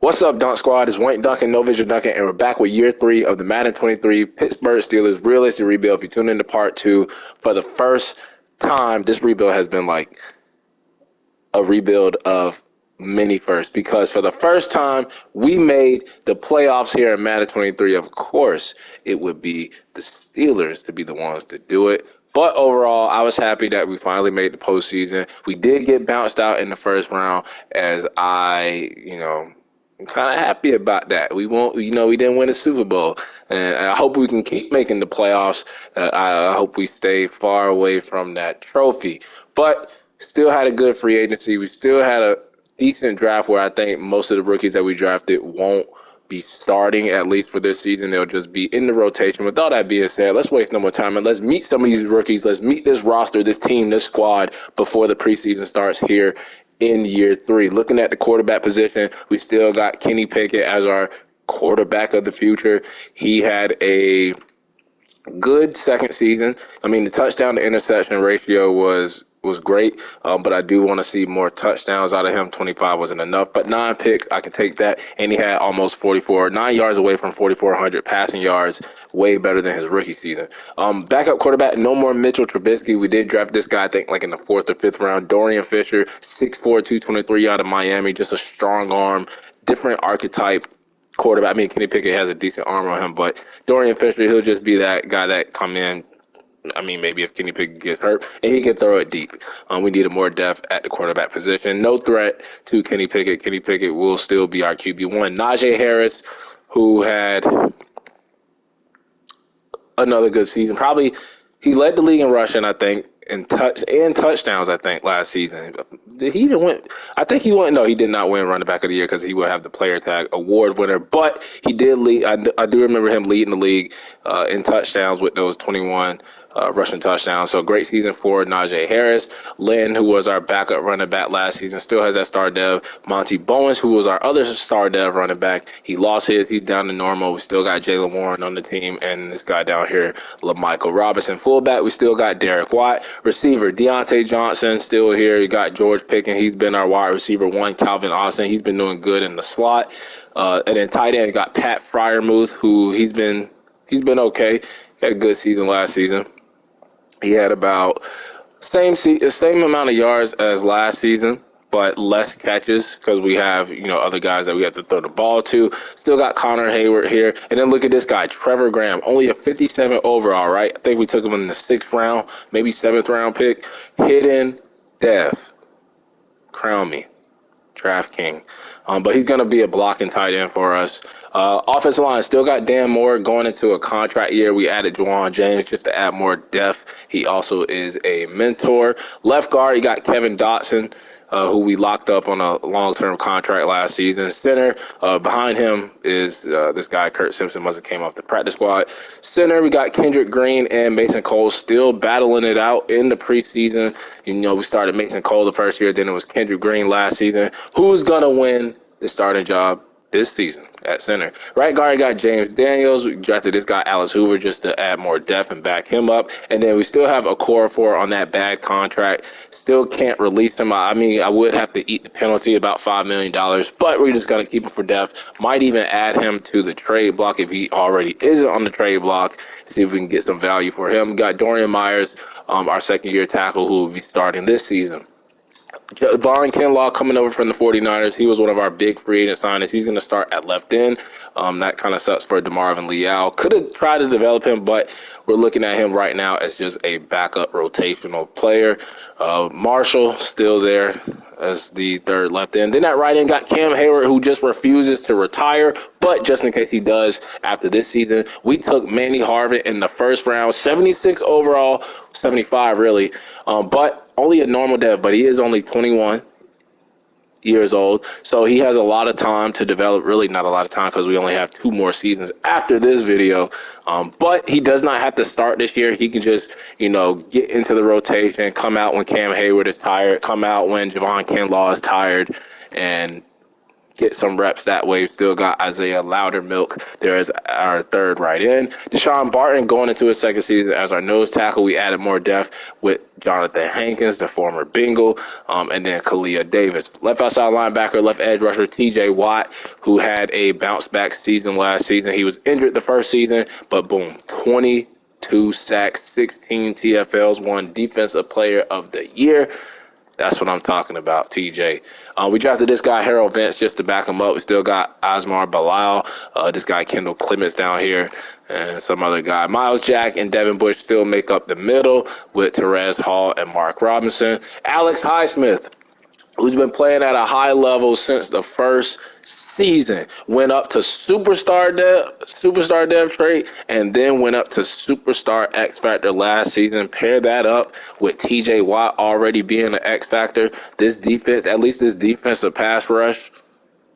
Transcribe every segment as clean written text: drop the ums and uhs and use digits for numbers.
What's up, Dunk Squad? It's Wayne Duncan, No Vision Duncan, and we're back with year 3 of the Madden 23 Pittsburgh Steelers realistic rebuild. If you tune into part 2, for the first time, this rebuild has been like a rebuild of many firsts because for the first time, we made the playoffs here in Madden 23. Of course, it would be the Steelers to be the ones to do it. But overall, I was happy that we finally made the postseason. We did get bounced out in the first round as I'm kind of happy about that. We won't, we didn't win a Super Bowl, and I hope we can keep making the playoffs. I hope we stay far away from that trophy, but still had a good free agency. We still had a decent draft where I think most of the rookies that we drafted won't be starting, at least for this season. They'll just be in the rotation. With all that being said, let's waste no more time and let's meet some of these rookies. Let's meet this roster, this team, this squad before the preseason starts here in year 3. Looking at the quarterback position, we still got Kenny Pickett as our quarterback of the future. He had a good second season. I mean, the touchdown to interception ratio was great, but I do want to see more touchdowns out of him. 25 wasn't enough, but 9 picks, I can take that. And he had almost 9 yards away from 4,400 passing yards, way better than his rookie season. Backup quarterback, no more Mitchell Trubisky. We did draft this guy, I think, like in the 4th or 5th round. Dorian Fisher, 6'4", 223 out of Miami, just a strong arm, different archetype quarterback. I mean, Kenny Pickett has a decent arm on him, but Dorian Fisher, he'll just be that guy that come in. I mean, maybe if Kenny Pickett gets hurt, and he can throw it deep. We needed more depth at the quarterback position. No threat to Kenny Pickett. Kenny Pickett will still be our QB1. Najee Harris, who had another good season. Probably he led the league in rushing, I think, and touchdowns, I think, last season. Did he even win? I think he won. No, he did not win running back of the year because he will have the player tag award winner. But he did lead. I do remember him leading the league in touchdowns with those 21 rushing touchdowns. So a great season for Najee Harris. Lynn, who was our backup running back last season, still has that star dev. Monty Bowens, who was our other star dev running back, he lost his. He's down to normal. We still got Jaylen Warren on the team, and this guy down here, LaMichael Robinson. Fullback, we still got Derek Watt. Receiver, Deontay Johnson, still here. You got George Pickens. He's been our wide receiver 1. Calvin Austin, he's been doing good in the slot. And then tight end, got Pat Freiermuth, who he's been okay. He had a good season last season. He had about same amount of yards as last season, but less catches because we have, other guys that we have to throw the ball to. Still got Connor Hayward here. And then look at this guy, Trevor Graham, only a 57 overall, right? I think we took him in the 6th round, maybe 7th round pick. Hidden Dev. Crown me. Draft king. But he's going to be a blocking tight end for us. Offensive line, still got Dan Moore going into a contract year. We added Juwan James just to add more depth. He also is a mentor. Left guard, you got Kevin Dotson, who we locked up on a long-term contract last season. Center, behind him is this guy, Kurt Simpson, must have came off the practice squad. Center, we got Kendrick Green and Mason Cole still battling it out in the preseason. We started Mason Cole the first year, then it was Kendrick Green last season. Who's going to win the starting job this season at center? Right guard, got James Daniels. We drafted this guy, Alice Hoover, just to add more depth and back him up. And then we still have a core for on that bad contract. Still can't release him. I mean, I would have to eat the penalty, about $5 million, but we're just going to keep him for depth. Might even add him to the trade block if he already isn't on the trade block. See if we can get some value for him. Got Dorian Myers, our second-year tackle, who will be starting this season. Javon Kinlaw coming over from the 49ers. He was one of our big free agent signings. He's going to start at left end. That kind of sucks for DeMarvin Leal. Could have tried to develop him, but we're looking at him right now as just a backup rotational player. Marshall still there as the third left end. Then at right end got Cam Hayward, who just refuses to retire, but just in case he does after this season, we took Manny Harvin in the 1st round, 76 overall, 75 really, but only a normal dev, but he is only 21 years old, so he has a lot of time to develop. Really not a lot of time because we only have 2 more seasons after this video, but he does not have to start this year. He can just get into the rotation, come out when Cam Hayward is tired, come out when Javon Kinlaw is tired, and get some reps that way. We still got Isaiah Loudermilk there as our third right end. Deshaun Barton going into his second season as our nose tackle. We added more depth with Jonathan Hankins, the former Bengal, and then Kalia Davis. Left outside linebacker, left edge rusher TJ Watt, who had a bounce-back season last season. He was injured the first season, but boom, 22 sacks, 16 TFLs, won Defensive Player of the Year. That's what I'm talking about, TJ. We drafted this guy, Harold Vance, just to back him up. We still got Asmar Bilal, this guy, Kendall Clements down here, and some other guy. Miles Jack and Devin Bush still make up the middle with Terez Hall and Mark Robinson. Alex Highsmith, who's been playing at a high level since the first season, went up to superstar dev trait, and then went up to superstar X Factor last season. Pair that up with TJ Watt already being an X Factor. This defense, at least this defensive pass rush,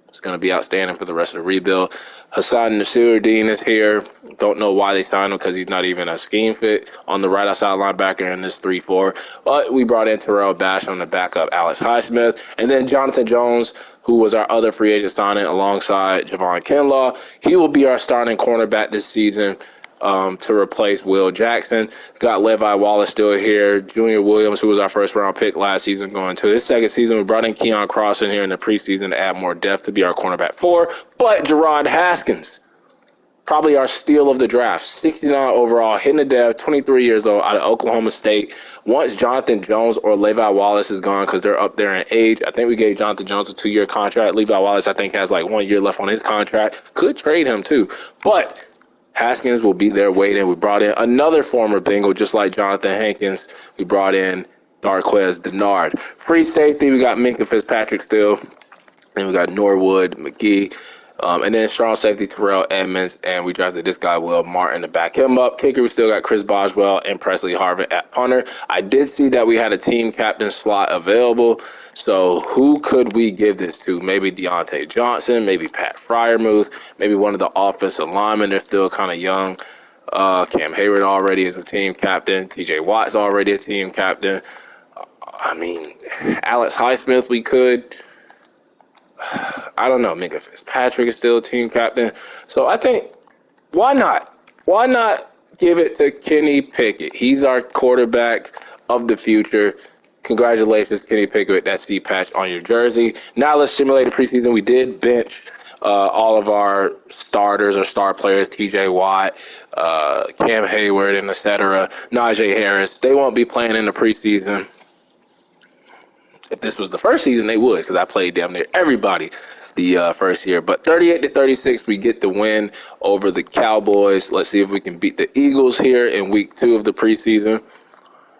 it's going to be outstanding for the rest of the rebuild. Hassan Nasiruddin is here. Don't know why they signed him because he's not even a scheme fit on the right outside linebacker in this 3-4. But we brought in Terrell Bash on the backup, Alex Highsmith. And then Jonathan Jones, who was our other free agent signing alongside Javon Kinlaw. He will be our starting cornerback this season to replace Will Jackson. Got Levi Wallace still here. Junior Williams, who was our first round pick last season, going to his second season. We brought in Keon Cross in here in the preseason to add more depth to be our cornerback 4. But Gerard Haskins, probably our steal of the draft, 69 overall, hitting the dev, 23 years old, out of Oklahoma State. Once Jonathan Jones or Levi Wallace is gone, because they're up there in age, I think we gave Jonathan Jones a 2-year contract. Levi Wallace, I think, has like 1 year left on his contract. Could trade him too. But Haskins will be there waiting. We brought in another former Bengal, just like Jonathan Hankins. We brought in Darquez Denard. Free safety, we got Minka Fitzpatrick still. Then we got Norwood, McGee. And then strong safety, Terrell Edmonds. And we drafted this guy, Will Martin, to back him up. Kicker, we still got Chris Boswell and Presley Harvin at punter. I did see that we had a team captain slot available. So who could we give this to? Maybe Deontay Johnson, maybe Pat Fryermuth, maybe one of the offensive linemen. They're still kind of young. Cam Hayward already is a team captain. TJ Watt's already a team captain. I mean, Alex Highsmith, we could. I don't know. Minka Fitzpatrick is still a team captain. So I think, why not? Why not give it to Kenny Pickett? He's our quarterback of the future. Congratulations, Kenny Pickett, with that C patch on your jersey. Now let's simulate the preseason. We did bench all of our starters or star players, TJ Watt, Cam Hayward, and etc. Najee Harris. They won't be playing in the preseason. If this was the first season, they would, because I played damn near everybody the first year. But 38-36, we get the win over the Cowboys. Let's see if we can beat the Eagles here in week 2 of the preseason.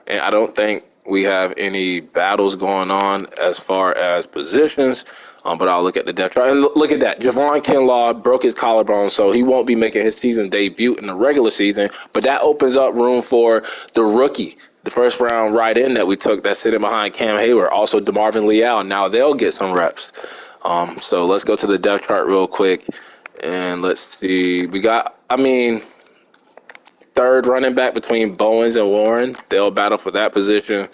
And I don't think we have any battles going on as far as positions. But I'll look at the depth chart. And look at that. Javon Kinlaw broke his collarbone, so he won't be making his season debut in the regular season. But that opens up room for the rookie, the first round right in that we took that's sitting behind Cam Hayward. Also, DeMarvin Leal. Now they'll get some reps. So let's go to the depth chart real quick. And let's see. We got, third running back between Bowens and Warren. They'll battle for that position.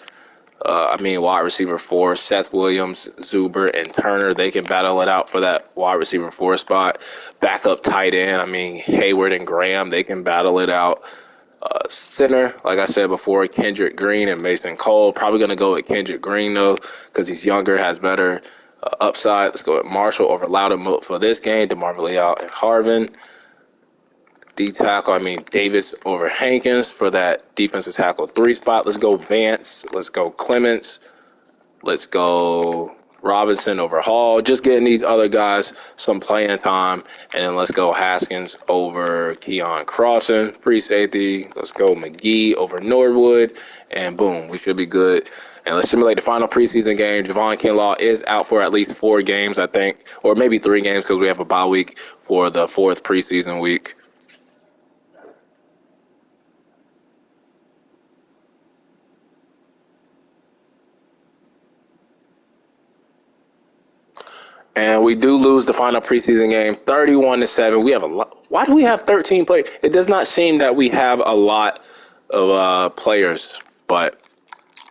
Wide receiver 4, Seth Williams, Zuber, and Turner, they can battle it out for that wide receiver 4 spot. Backup tight end, Hayward and Graham, they can battle it out. Center, like I said before, Kendrick Green and Mason Cole. Probably going to go with Kendrick Green, though, because he's younger, has better upside. Let's go with Marshall over Loudermilk for this game. DeMarvin Leal and Harvin. D-tackle, Davis over Hankins for that defensive tackle 3 spot. Let's go Vance. Let's go Clements. Let's go Robinson over Hall. Just getting these other guys some playing time. And then let's go Haskins over Keon Crossan. Free safety. Let's go McGee over Norwood. And boom, we should be good. And let's simulate the final preseason game. Javon Kinlaw is out for at least 4 games, I think. Or maybe 3 games because we have a bye week for the 4th preseason week. And we do lose the final preseason game, 31-7. We have a lot. Why do we have 13 players? It does not seem that we have a lot of players, but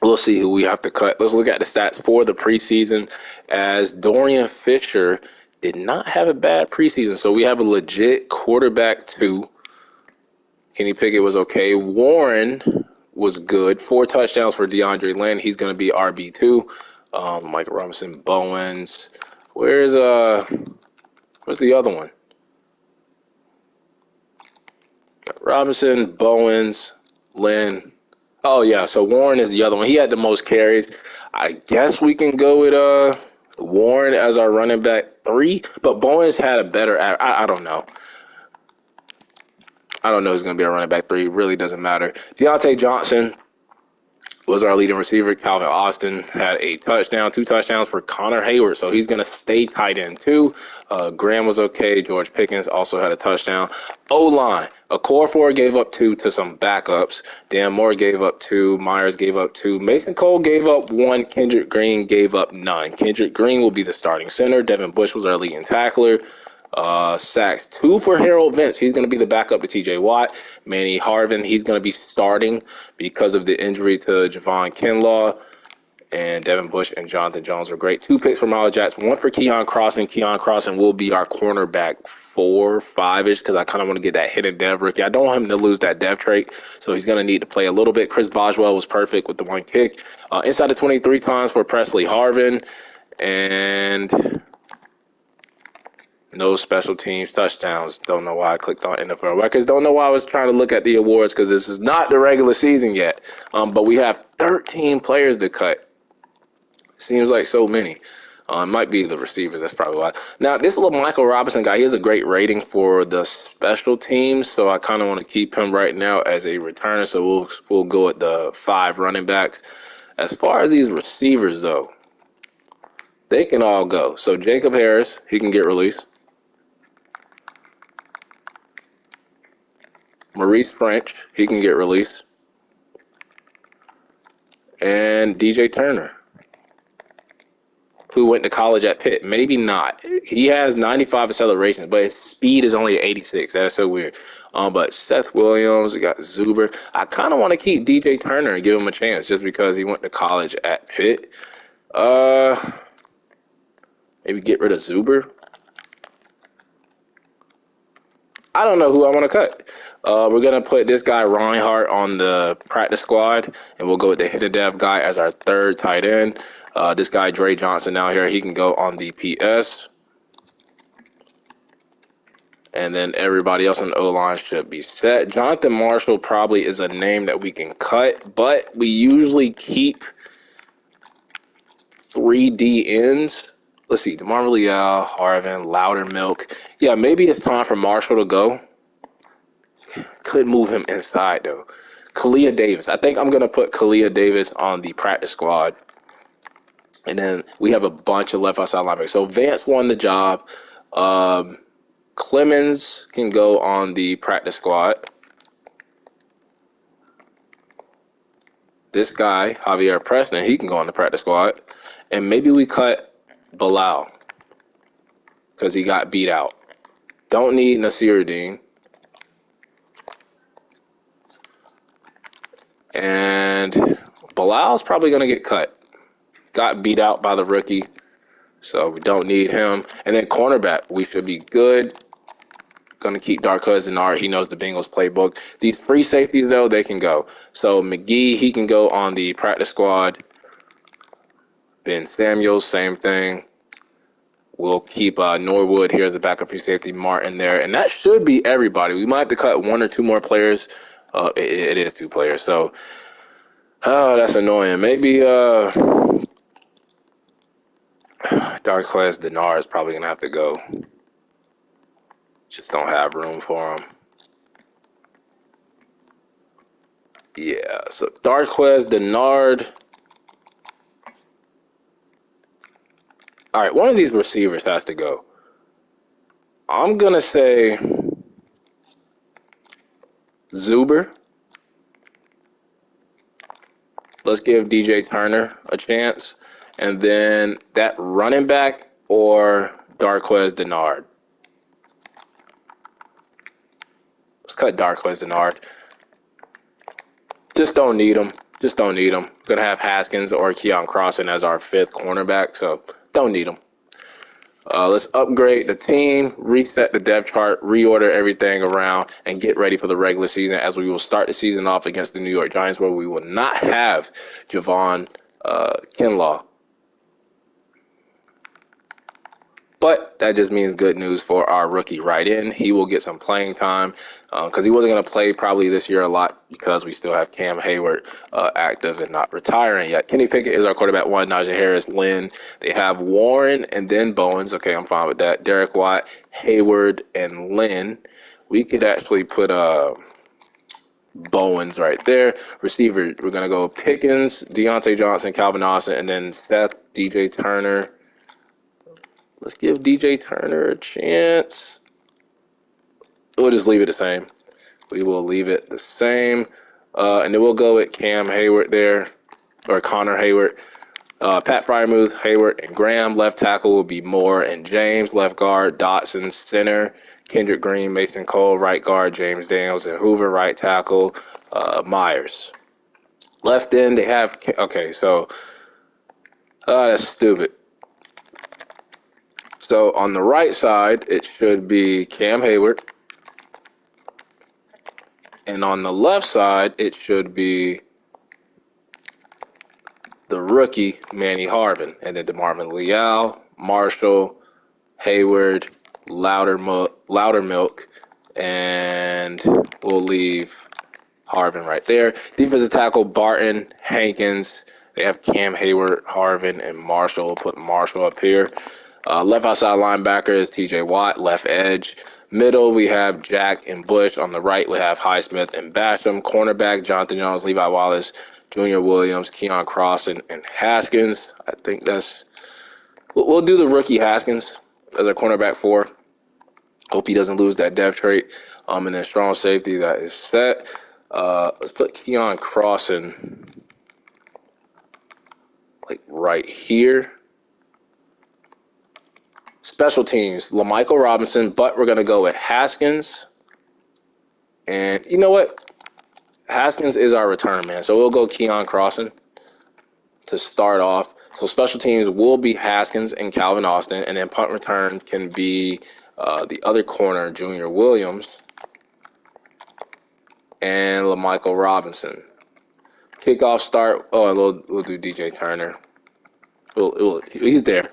we'll see who we have to cut. Let's look at the stats for the preseason as Dorian Fisher did not have a bad preseason. So we have a legit quarterback 2. Kenny Pickett was okay. Warren was good. 4 touchdowns for DeAndre Lynn. He's going to be RB2. Michael Robinson, Bowens. Where's the other one? Robinson, Bowens, Lynn. Oh, yeah. So Warren is the other one. He had the most carries. I guess we can go with Warren as our running back 3. But Bowens had a better. I don't know. I don't know who's going to be our running back 3. It really doesn't matter. Deontay Johnson was our leading receiver. Calvin Austin had a touchdown, 2 touchdowns for Connor Hayward. So he's going to stay tight end 2. Graham was okay. George Pickens also had a touchdown. O-line. Okorafor gave up 2 to some backups. Dan Moore gave up 2. Myers gave up 2. Mason Cole gave up 1. Kendrick Green gave up none. Kendrick Green will be the starting center. Devin Bush was our leading tackler. Sacks 2 for Harold Vince. He's going to be the backup to TJ Watt. Manny Harvin, he's going to be starting because of the injury to Javon Kinlaw. And Devin Bush and Jonathan Jones were great. 2 picks for Miles Jackson, 1 for Keon Crossen. Keon Crossen will be our cornerback 4, 5-ish because I kind of want to get that hidden dev rookie. I don't want him to lose that dev trait, so he's going to need to play a little bit. Chris Boswell was perfect with the 1 kick. Inside the 23 times for Presley Harvin. And no special teams touchdowns. Don't know why I clicked on NFL records. Don't know why I was trying to look at the awards because this is not the regular season yet. But we have 13 players to cut. Seems like so many. It might be the receivers. That's probably why. Now, this little Michael Robinson guy, he has a great rating for the special teams. So I kind of want to keep him right now as a returner. So we'll go at the 5 running backs. As far as these receivers, though, they can all go. So Jacob Harris, he can get released. Maurice French, he can get released. And DJ Turner, who went to college at Pitt. Maybe not. He has 95 acceleration, but his speed is only 86. That's so weird. But Seth Williams, we got Zuber. I kind of want to keep DJ Turner and give him a chance just because he went to college at Pitt. Maybe get rid of Zuber. I don't know who I want to cut. We're going to put this guy, Reinhardt, on the practice squad, and we'll go with the hidden dev guy as our 3rd tight end. This guy, Dre Johnson, down here, he can go on the PS. And then everybody else on the O-line should be set. Jonathan Marshall probably is a name that we can cut, but we usually keep 3D ends. Let's see, DeMar Leal, Harvin, Loudermilk. Yeah, maybe it's time for Marshall to go. Could move him inside, though. Kalia Davis. I think I'm going to put Kalia Davis on the practice squad. And then we have a bunch of left outside linebackers. So Vance won the job. Clemens can go on the practice squad. This guy, Javier Preston, he can go on the practice squad. And maybe we cut Bilal because he got beat out. Don't need Nasiruddin. And Bilal's probably going to get cut. Got beat out by the rookie, so we don't need him. And then cornerback, we should be good. Going to keep Darqueze Dennard. He knows the Bengals playbook. These free safeties, though, they can go. So McGee, he can go on the practice squad. Ben Samuels, same thing. We'll keep Norwood here as a backup free safety, Martin there. And that should be everybody. We might have to cut 1 or 2 more players. It is 2 players. So, that's annoying. Maybe Darqueze Dennard is probably going to have to go. Just don't have room for him. Yeah, so Darqueze Dennard. All right, one of these receivers has to go. I'm going to say Zuber. Let's give DJ Turner a chance. And then that running back or Darqueze Dennard. Let's cut Darqueze Dennard. Just don't need him. Going to have Haskins or Keon Crossen as our 5th cornerback, so don't need him. Let's upgrade the team, reset the depth chart, reorder everything around, and get ready for the regular season as we will start the season off against the New York Giants, where we will not have Javon Kinlaw. But that just means good news for our rookie right in. He will get some playing time because he wasn't going to play probably this year a lot because we still have Cam Hayward active and not retiring yet. Kenny Pickett is our quarterback one. Najee Harris, Lynn. They have Warren and then Bowens. Okay, I'm fine with that. Derek Watt, Hayward, and Lynn. We could actually put Bowens right there. Receiver, we're going to go Pickens, Deontay Johnson, Calvin Austin, and then Seth, DJ Turner. Let's give DJ Turner a chance. We'll just leave it the same. We will leave it the same. And then we'll go with Cam Hayward there, or Connor Hayward. Pat Fryermuth, Hayward, and Graham. Left tackle will be Moore and James. Left guard, Dotson. Center, Kendrick Green, Mason Cole. Right guard, James Daniels and Hoover. Right tackle, Myers. Left end, they have... Okay, so... that's stupid. So on the right side, it should be Cam Hayward. And on the left side, it should be the rookie, Manny Harvin. And then DeMarvin Leal, Marshall, Hayward, Loudermilk, and we'll leave Harvin right there. Defensive tackle, Barton, Hankins. They have Cam Hayward, Harvin, and Marshall. We'll put Marshall up here. Left outside linebacker is TJ Watt. Left edge. Middle, we have Jack and Bush. On the right, we have Highsmith and Basham. Cornerback, Jonathan Jones, Levi Wallace, Junior Williams, Keon Crossan, and Haskins. I think that's... We'll do the rookie Haskins as our cornerback 4. Hope he doesn't lose that depth trait. And then strong safety, that is set. Let's put Keon Crossan like right here. Special teams, LaMichael Robinson, but we're going to go with Haskins. And you know what? Haskins is our return man. So we'll go Keon Crossan to start off. So special teams will be Haskins and Calvin Austin. And then punt return can be the other corner, Junior Williams, and LaMichael Robinson. Kickoff start. Oh, we'll do DJ Turner. He's there.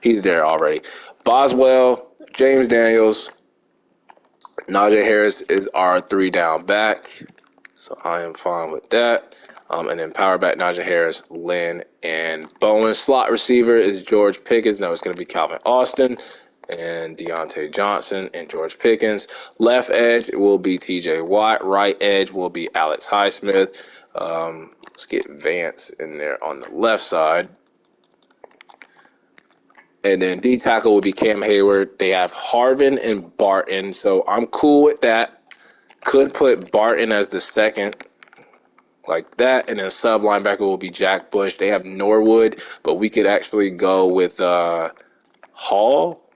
He's there already. Boswell, James Daniels, Najee Harris is our 3 down back. So I am fine with that. And then power back, Najee Harris, Lynn, and Bowen. Slot receiver is George Pickens. Now it's going to be Calvin Austin and Deontay Johnson and George Pickens. Left edge will be TJ Watt. Right edge will be Alex Highsmith. Let's get Vance in there on the left side. And then D tackle will be Cam Hayward. They have Harvin and Barton, so I'm cool with that. Could put Barton as the second, like that, and then sub linebacker will be Jack Bush. They have Norwood, but we could actually go with Hall.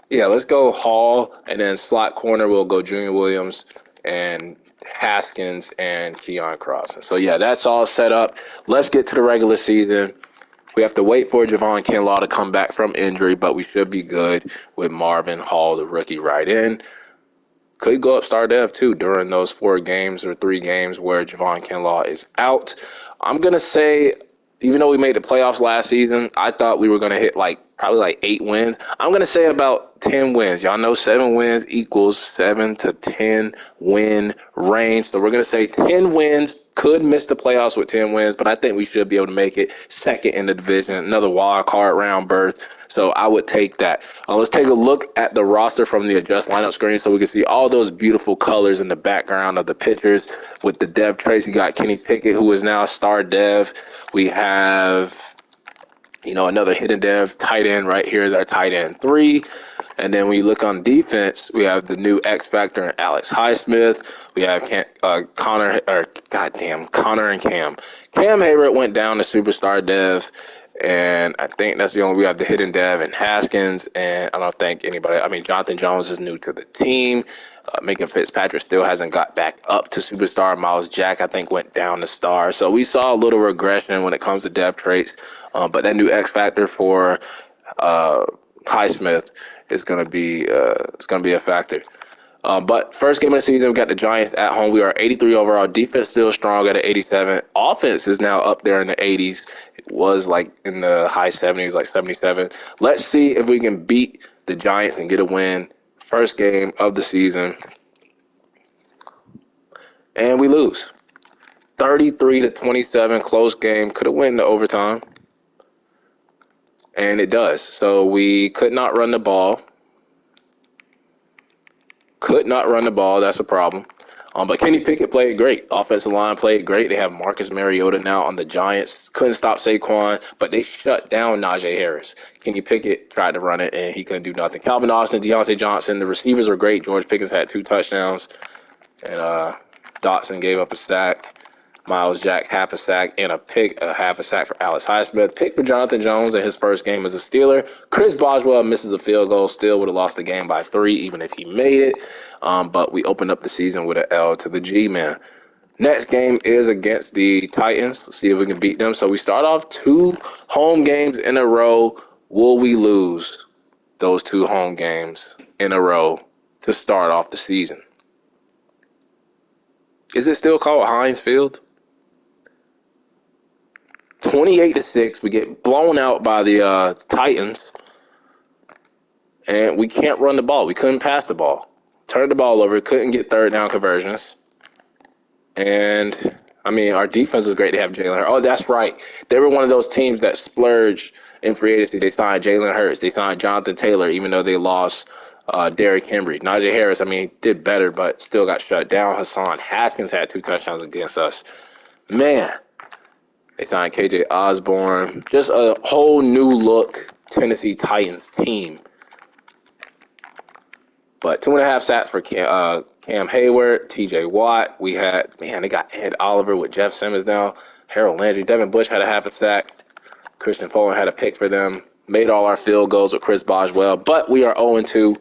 Yeah, let's go Hall, and then slot corner we'll go Junior Williams and Haskins and Keon Crossan. So, yeah, that's all set up. Let's get to the regular season. We have to wait for Javon Kinlaw to come back from injury, but we should be good with Marvin Hall, the rookie, right in. Could go up star dev, too, during those 4 games or 3 games where Javon Kinlaw is out. I'm going to say, even though we made the playoffs last season, I thought we were going to hit probably 8 wins. I'm going to say about 10 wins. Y'all know 7 wins equals 7 to 10 win range. So we're going to say 10 wins. Could miss the playoffs with 10 wins, but I think we should be able to make it second in the division, another wild card round berth. So I would take that. Let's take a look at the roster from the adjust lineup screen so we can see all those beautiful colors in the background of the pitchers. With the dev trace, you got Kenny Pickett, who is now a star dev. We have, another hidden dev, tight end right here is our tight end 3. And then when you look on defense, we have the new X Factor and Alex Highsmith. We have Connor and Cam. Cam Hayward went down to superstar dev, And I think that's the only, we have the hidden dev and Haskins. And I don't think anybody, I mean, Jonathan Jones is new to the team. Minka Fitzpatrick still hasn't got back up to superstar. Miles Jack, I think, went down to star. So we saw a little regression when it comes to depth traits. But that new X factor for Highsmith is going to be a factor. But first game of the season, we got the Giants at home. We are 83 overall. Defense still strong at an 87. Offense is now up there in the 80s. It was like in the high 70s, like 77. Let's see if we can beat the Giants and get a win. First game of the season. And we lose. 33-27, close game. Could have went into overtime. And it does. So we could not run the ball. That's a problem. But Kenny Pickett played great. Offensive line played great. They have Marcus Mariota now on the Giants. Couldn't stop Saquon, but they shut down Najee Harris. Kenny Pickett tried to run it, and he couldn't do nothing. Calvin Austin, Deontay Johnson, the receivers were great. George Pickens had 2 touchdowns, and Dotson gave up a sack. Miles Jack, half a sack, and half a sack for Alex Highsmith. Pick for Jonathan Jones in his first game as a Steeler. Chris Boswell misses a field goal. Still would have lost the game by 3, even if he made it. But we opened up the season with an L to the G-Man. Next game is against the Titans. Let's see if we can beat them. So we start off 2 home games in a row. Will we lose those 2 home games in a row to start off the season? Is it still called Heinz Field? 28-6, we get blown out by the Titans, and we can't run the ball. We couldn't pass the ball. Turned the ball over, couldn't get third down conversions. And, I mean, our defense was great to have Jalen Hurts. Oh, that's right. They were one of those teams that splurged in free agency. They signed Jalen Hurts. They signed Jonathan Taylor, even though they lost Derrick Henry. Najee Harris, I mean, did better, but still got shut down. Hassan Haskins had 2 touchdowns against us. Man. They signed KJ Osborne. Just a whole new look Tennessee Titans team. But 2.5 sacks for Cam Hayward, TJ Watt. They got Ed Oliver with Jeff Simmons now. Harold Landry. Devin Bush had a half a sack. Christian Poland had a pick for them. Made all our field goals with Chris Boswell. But we are 0-2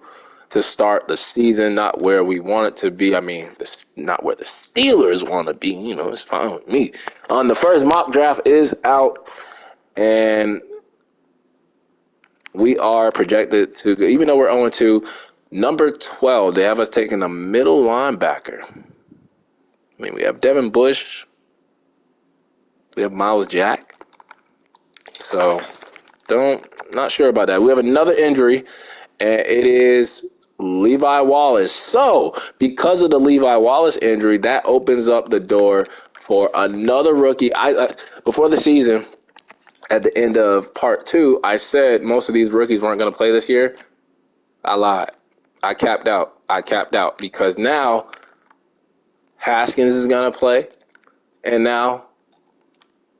to start the season. Not where we want it to be. I mean, not where the Steelers want to be. You know, it's fine with me. The first mock draft is out, and we are projected to, even though we're 0-2, number 12, they have us taking a middle linebacker. I mean, we have Devin Bush. We have Miles Jack. So, not sure about that. We have another injury, and it is Levi Wallace. So, because of the Levi Wallace injury, that opens up the door for another rookie. Before the season, at the end of part 2, I said most of these rookies weren't going to play this year. I lied. I capped out because now Haskins is going to play, and now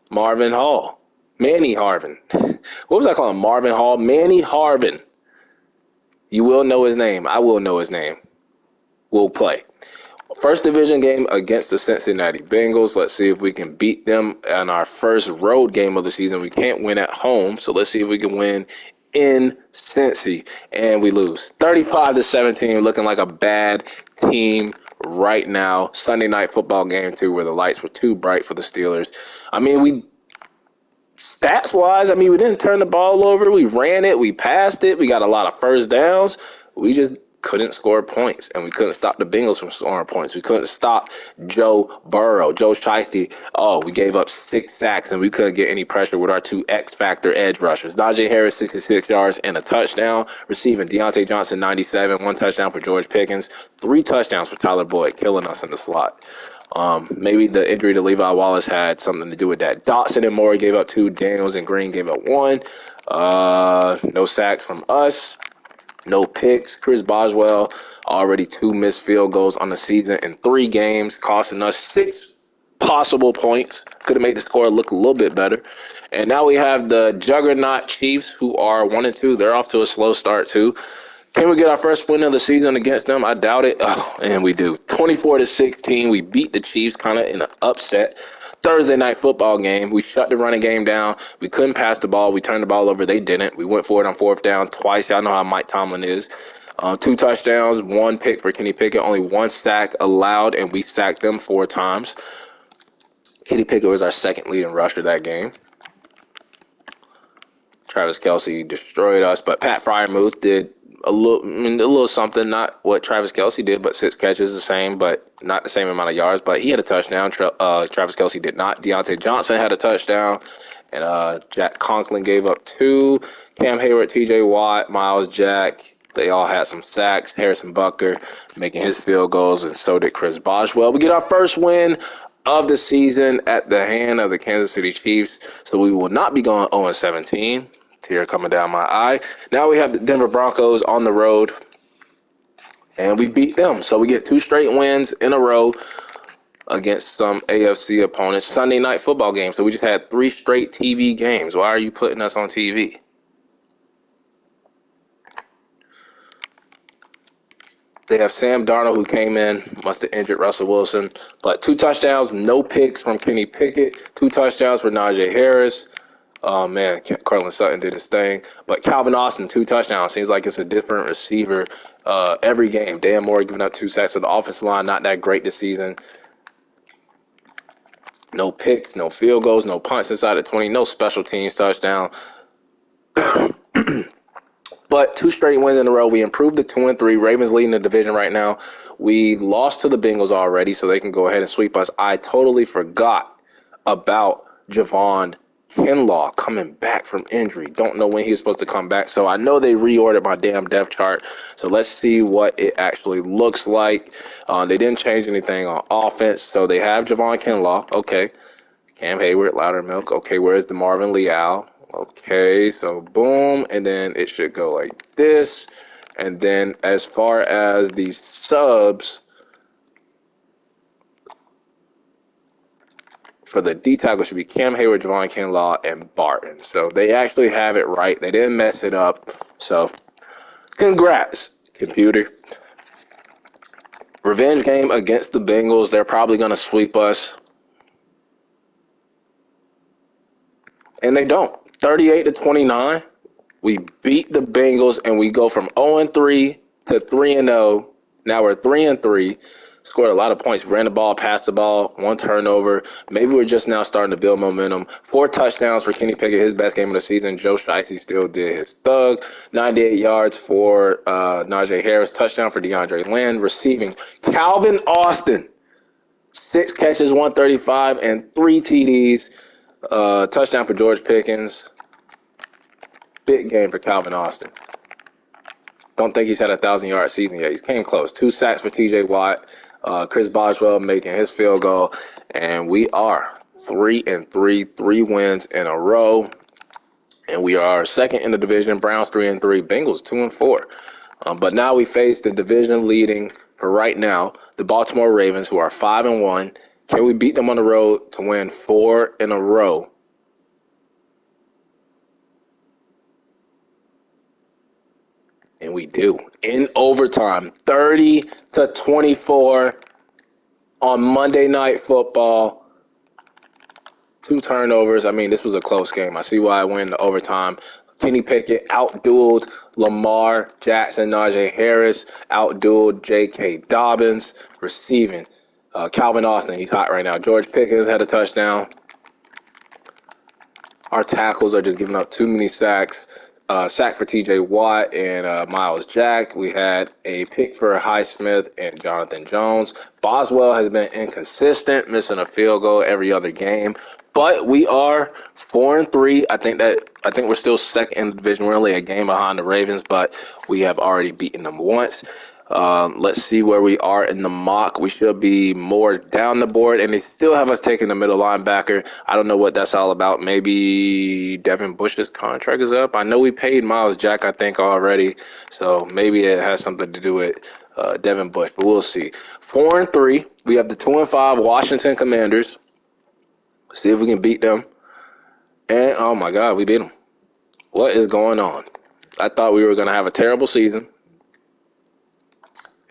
Marvin Hall. Manny Harvin. What was I calling him? Marvin Hall? Manny Harvin. You will know his name. I will know his name. We'll play. First division game against the Cincinnati Bengals. Let's see if we can beat them in our first road game of the season. We can't win at home, so let's see if we can win in Cincy. And we lose. 35-17, looking like a bad team right now. Sunday night football game, too, where the lights were too bright for the Steelers. I mean, stats-wise, we didn't turn the ball over. We ran it. We passed it. We got a lot of first downs. We just couldn't score points, and we couldn't stop the Bengals from scoring points. We couldn't stop Joe Burrow, Joe Shiesty. We gave up 6 sacks, and we couldn't get any pressure with our 2 X-Factor edge rushers. Najee Harris, 66 yards and a touchdown. Receiving Deontay Johnson, 97, 1 touchdown for George Pickens, 3 touchdowns for Tyler Boyd, killing us in the slot. Maybe the injury to Levi Wallace had something to do with that. Dotson and Moore gave up 2. Daniels and Green gave up 1. No sacks from us. No picks. Chris Boswell, already 2 missed field goals on the season in 3 games, costing us 6 possible points. Could have made the score look a little bit better. And now we have the juggernaut Chiefs, who are 1-2. They're off to a slow start, too. Can we get our first win of the season against them? I doubt it. And we do. 24-16. We beat the Chiefs kind of in an upset. Thursday night football game. We shut the running game down. We couldn't pass the ball. We turned the ball over. They didn't. We went for it on fourth down twice. Y'all know how Mike Tomlin is. 2 touchdowns, 1 pick for Kenny Pickett, only 1 sack allowed, and we sacked them 4 times. Kenny Pickett was our second leading rusher that game. Travis Kelce destroyed us, but Pat Freiermuth did a little something, not what Travis Kelce did, but 6 catches, the same, but not the same amount of yards. But he had a touchdown. Travis Kelce did not. Deontay Johnson had a touchdown, and Jack Conklin gave up 2. Cam Hayward, T.J. Watt, Miles Jack, they all had some sacks. Harrison Butker making his field goals, and so did Chris Boswell. We get our first win of the season at the hand of the Kansas City Chiefs, so we will not be going 0-17. Tear coming down my eye. Now we have the Denver Broncos on the road, and we beat them. So we get 2 straight wins in a row against some AFC opponents. Sunday night football games. So we just had 3 straight TV games. Why are you putting us on TV? They have Sam Darnold, who came in, must have injured Russell Wilson. But 2 touchdowns, no picks from Kenny Pickett. 2 touchdowns for Najee Harris. Oh, man, Cortland Sutton did his thing. But Calvin Austin, 2 touchdowns. Seems like it's a different receiver every game. Dan Moore giving up 2 sacks for the offensive line. Not that great this season. No picks, no field goals, no punts inside the 20, no special teams touchdown. But 2 straight wins in a row. We improved to 2-3. Ravens leading the division right now. We lost to the Bengals already, so they can go ahead and sweep us. I totally forgot about Javon Kinlaw coming back from injury. Don't know when he was supposed to come back. So I know they reordered my damn depth chart. So let's see what it actually looks like. They didn't change anything on offense. So they have Javon Kinlaw. Okay. Cam Hayward, Loudermilk. Okay, where's the Marvin Leal? Okay, so boom. And then it should go like this. And then as far as these subs, for the D tackle should be Cam Hayward, Javon Kinlaw, and Barton. So they actually have it right. They didn't mess it up. So congrats, computer. Revenge game against the Bengals. They're probably going to sweep us. And they don't. 38-29. We beat the Bengals, and we go from 0-3 to 3-0. Now we're 3-3. Scored a lot of points. Ran the ball, passed the ball, 1 turnover. Maybe we're just now starting to build momentum. 4 touchdowns for Kenny Pickett, his best game of the season. Joe Shiesty still did his thug. 98 yards for Najee Harris. Touchdown for DeAndre Lynn. Receiving Calvin Austin. 6 catches, 135, and 3 TDs. Touchdown for George Pickens. Big game for Calvin Austin. Don't think he's had a 1,000-yard season yet. He's came close. 2 sacks for T.J. Watt. Chris Boswell making his field goal. And we are 3-3, 3 wins in a row. And we are second in the division. Browns 3-3, Bengals 2-4. But now we face the division leading, for right now, the Baltimore Ravens, who are 5-1. Can we beat them on the road to win 4 in a row? And we do. In overtime, 30-24 on Monday Night Football. 2 turnovers. I mean, this was a close game. I see why I went into overtime. Kenny Pickett outdueled Lamar Jackson. Najee Harris outdueled J.K. Dobbins. Receiving Calvin Austin, he's hot right now. George Pickens had a touchdown. Our tackles are just giving up too many sacks. Sack for T.J. Watt and Miles Jack. We had a pick for Highsmith and Jonathan Jones. Boswell has been inconsistent, missing a field goal every other game. But we are 4-3. I think we're still second in the division. We're only a game behind the Ravens, but we have already beaten them once. Let's see where we are in the mock. We should be more down the board, and they still have us taking the middle linebacker. I don't know what that's all about. Maybe Devin Bush's contract is up. I know we paid Miles Jack, I think, already, so maybe it has something to do with Devin Bush, but we'll see. 4-3. We have the 2-5 Washington Commanders. See if we can beat them. And, oh, my God, we beat them. What is going on? I thought we were going to have a terrible season.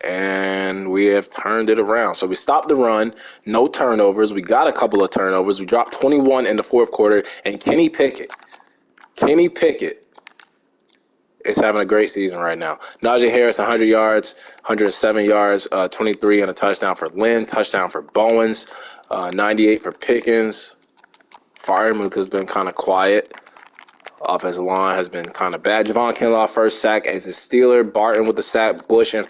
and we have turned it around. So we stopped the run, no turnovers. We got a couple of turnovers. We dropped 21 in the fourth quarter, and Kenny Pickett is having a great season right now. Najee Harris, 100 yards, 107 yards, 23 and a touchdown for Lynn, touchdown for Bowens, 98 for Pickens. Freiermuth has been kind of quiet. Offensive line has been kind of bad. Javon Kinlaw, first sack as a Steeler. Barton with the sack. Bush and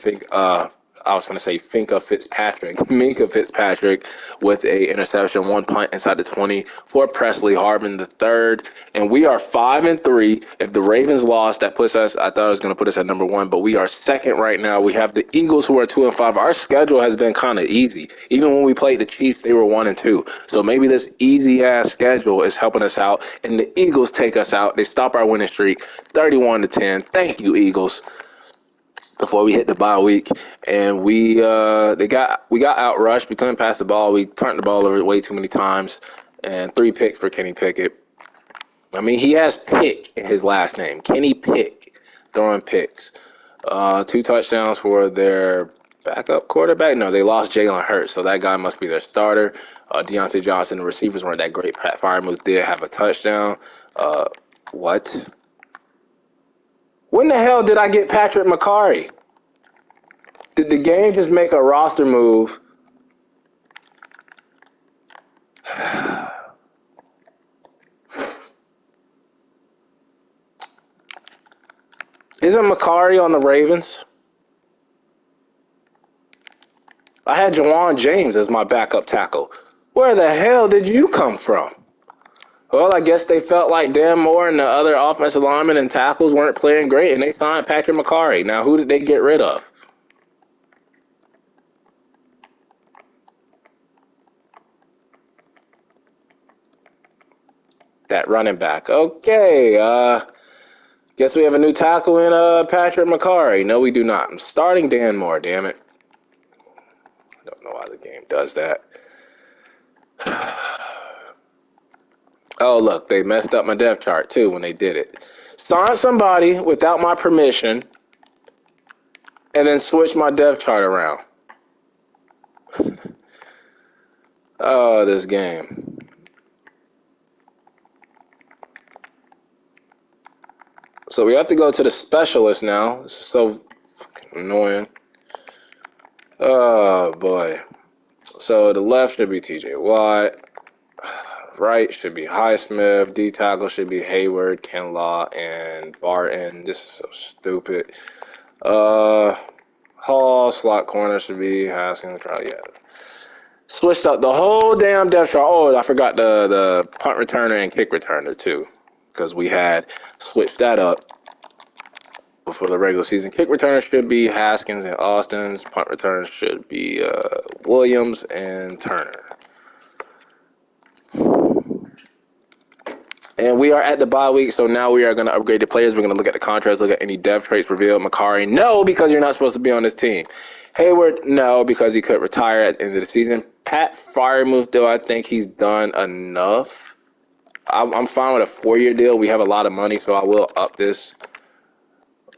Minka Fitzpatrick with a interception, one punt inside the 20 for Presley Harvin the third. And we are 5-3. If the Ravens lost, that puts us, I thought it was going to put us at number 1, but we are second right now. We have the Eagles who are 2-5. Our schedule has been kind of easy. Even when we played the Chiefs, they were 1-2. So maybe this easy ass schedule is helping us out, and the Eagles take us out. They stop our winning streak, 31-10. Thank you, Eagles. Before we hit the bye week, and we got outrushed. We couldn't pass the ball. We turned the ball over way too many times, and 3 picks for Kenny Pickett. I mean, he has Pick in his last name, Kenny Pick, throwing picks. 2 touchdowns for their backup quarterback. No, they lost Jalen Hurts, so that guy must be their starter. Deontay Johnson, the receivers weren't that great. Pat Freiermuth did have a touchdown. What? When the hell did I get Patrick McCarry? Did the game just make a roster move? Isn't McCarry on the Ravens? I had Jawan James as my backup tackle. Where the hell did you come from? Well, I guess they felt like Dan Moore and the other offensive linemen and tackles weren't playing great, and they signed Patrick McCarry. Now, who did they get rid of? That running back. Okay, guess we have a new tackle in Patrick McCarry. No, we do not. I'm starting Dan Moore, damn it. I don't know why the game does that. Oh, look, they messed up my depth chart, too, when they did it. Signed somebody without my permission and then switched my depth chart around. Oh, this game. So we have to go to the specialist now. This is so fucking annoying. Oh, boy. So the left should be TJ Watt. Right should be Highsmith. D tackle should be Hayward, Kinlaw, and Barton. This is so stupid. Hall, slot corner should be Haskins. Yeah. Switched up the whole damn depth chart. Oh, I forgot the punt returner and kick returner too, because we had switched that up before the regular season. Kick returner should be Haskins and Austin's. Punt returner should be Williams and Turner. And we are at the bye week, so now we are going to upgrade the players. We're going to look at the contracts, look at any depth traits revealed. McCarry, no, because you're not supposed to be on this team. Hayward, no, because he could retire at the end of the season. Pat Freiermuth, though, I think he's done enough. I'm fine with a 4-year deal. We have a lot of money, so I will up this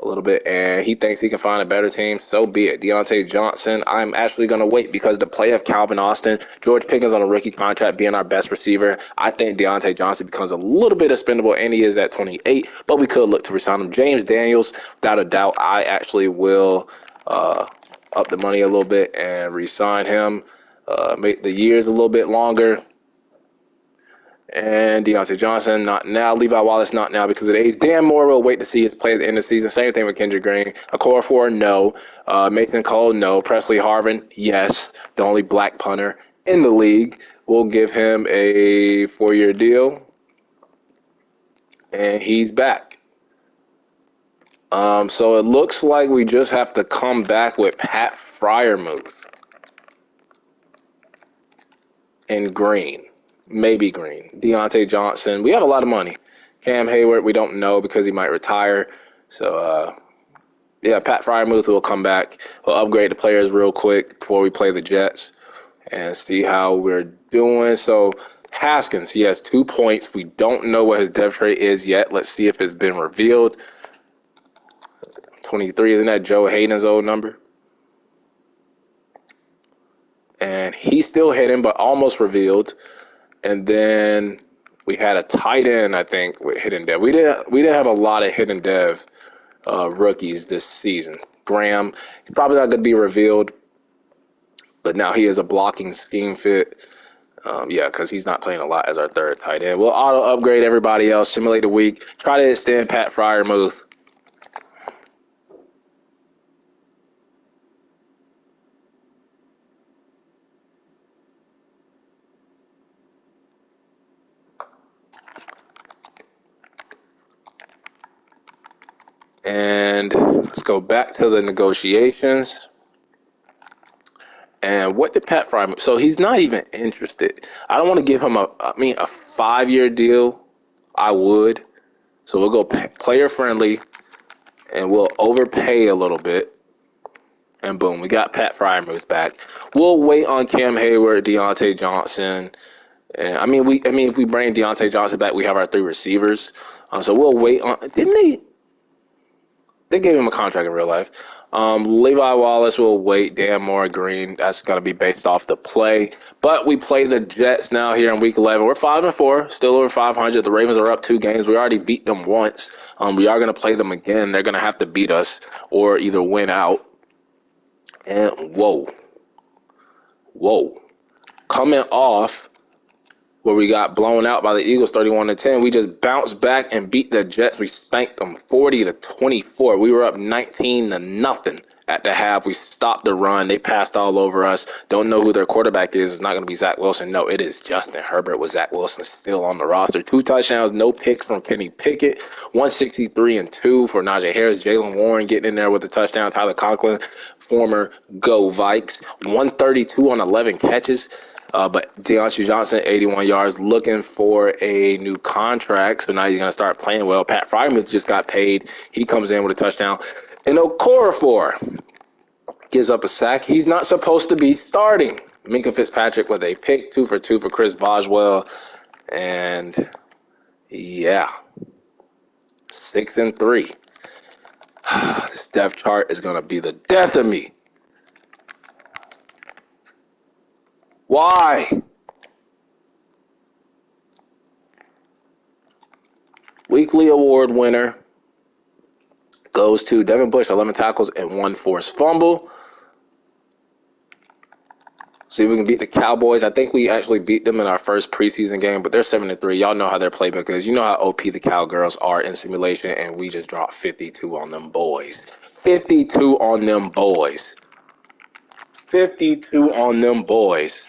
a little bit, and he thinks he can find a better team, so be it. Deontay Johnson, I'm actually going to wait because the play of Calvin Austin, George Pickens on a rookie contract being our best receiver, I think Deontay Johnson becomes a little bit expendable, and he is at 28, but we could look to resign him. James Daniels, without a doubt, I actually will up the money a little bit and resign him, make the years a little bit longer. And Deontay Johnson, not now. Levi Wallace, not now because of age. Dan Moore will wait to see his play at the end of the season. Same thing with Kendrick Green. Okorafor, no. Mason Cole, no. Presley Harvin, yes. The only black punter in the league. We'll give him a 4-year deal. And he's back. So it looks like we just have to come back with Pat Freiermuth and Green. Maybe Green. Deontay Johnson. We have a lot of money. Cam Hayward, we don't know because he might retire. So, yeah, Pat Freiermuth will come back. We'll upgrade the players real quick before we play the Jets and see how we're doing. So, Haskins, he has 2 points. We don't know what his depth trait is yet. Let's see if it's been revealed. 23, isn't that Joe Hayden's old number? and he's still hidden, but almost revealed. And then we had a tight end, I think, with hidden dev. We did have a lot of hidden dev rookies this season. Graham, he's probably not going to be revealed, but now he is a blocking scheme fit. Because he's not playing a lot as our third tight end. We'll auto upgrade everybody else, simulate a week, try to extend Pat Freiermuth. And let's go back to the negotiations. And what did Pat Freiermuth? So he's not even interested. I don't want to give him a 5-year deal. I would. So we'll go player friendly, and we'll overpay a little bit. And boom, we got Pat Freiermuth back. We'll wait on Cam Hayward, Deontay Johnson. And if we bring Deontay Johnson back, we have our 3 receivers. So we'll wait on. Didn't they? They gave him a contract in real life. Levi Wallace will wait. Dan Moore Green. That's going to be based off the play. But we play the Jets now here in Week 11. We're 5-4, still over 500. The Ravens are up 2 games. We already beat them once. We are going to play them again. They're going to have to beat us or either win out. And whoa, coming off where we got blown out by the Eagles 31-10, we just bounced back and beat the Jets. We spanked them 40-24. We were up 19-0 at the half. We stopped the run. They passed all over us. Don't know who their quarterback is. It's not going to be Zach Wilson. No, it is Justin Herbert with Zach Wilson still on the roster. 2 touchdowns, no picks from Kenny Pickett. 163-2 for Najee Harris. Jalen Warren getting in there with a touchdown. Tyler Conklin, former Go Vikes. 132 on 11 catches. But Deontay Johnson, 81 yards, looking for a new contract. So now he's going to start playing well. Pat Freiermuth just got paid. He comes in with a touchdown. And Okorafor gives up a sack. He's not supposed to be starting. Minka Fitzpatrick with a pick, 2 for 2 for Chris Boswell. And, 6-3. This depth chart is going to be the death of me. Why? Weekly award winner goes to Devin Bush, 11 tackles and 1 forced fumble. See if we can beat the Cowboys. I think we actually beat them in our first preseason game, but they're 7-3. Y'all know how their playbook is. You know how OP the Cowgirls are in simulation, and we just dropped 52 on them boys. 52 on them boys. 52 on them boys.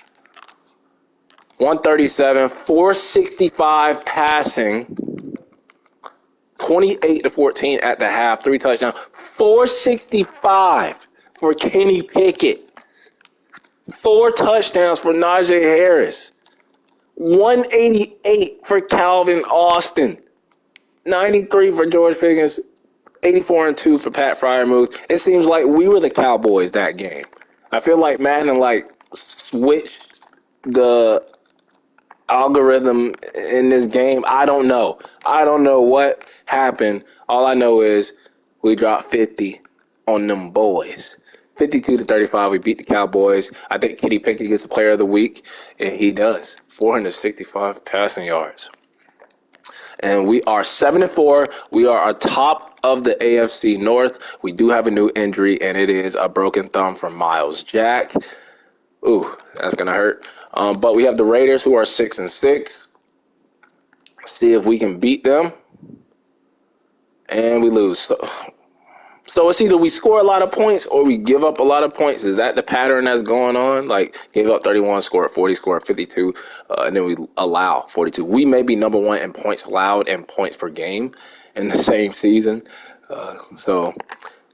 137, 465 passing, 28-14 at the half, 3 touchdowns, 465 for Kenny Pickett, 4 touchdowns for Najee Harris, 188 for Calvin Austin, 93 for George Pickens, 84-2 for Pat Freiermuth. It seems like we were the Cowboys that game. I feel like Madden switched the algorithm in this game. I don't know what happened. All I know is we dropped 50 on them boys. 52-35. We beat the Cowboys. I think Kenny Pickett gets the player of the week, and he does. 465 passing yards. And we are 7-4. We are atop of the AFC North. We do have a new injury, and it is a broken thumb from Miles Jack. Ooh, that's going to hurt. But we have the Raiders, who are 6-6. See if we can beat them. And we lose. So it's either we score a lot of points or we give up a lot of points. Is that the pattern that's going on? Like, gave up 31, scored 40, scored 52, and then we allow 42. We may be number 1 in points allowed and points per game in the same season. So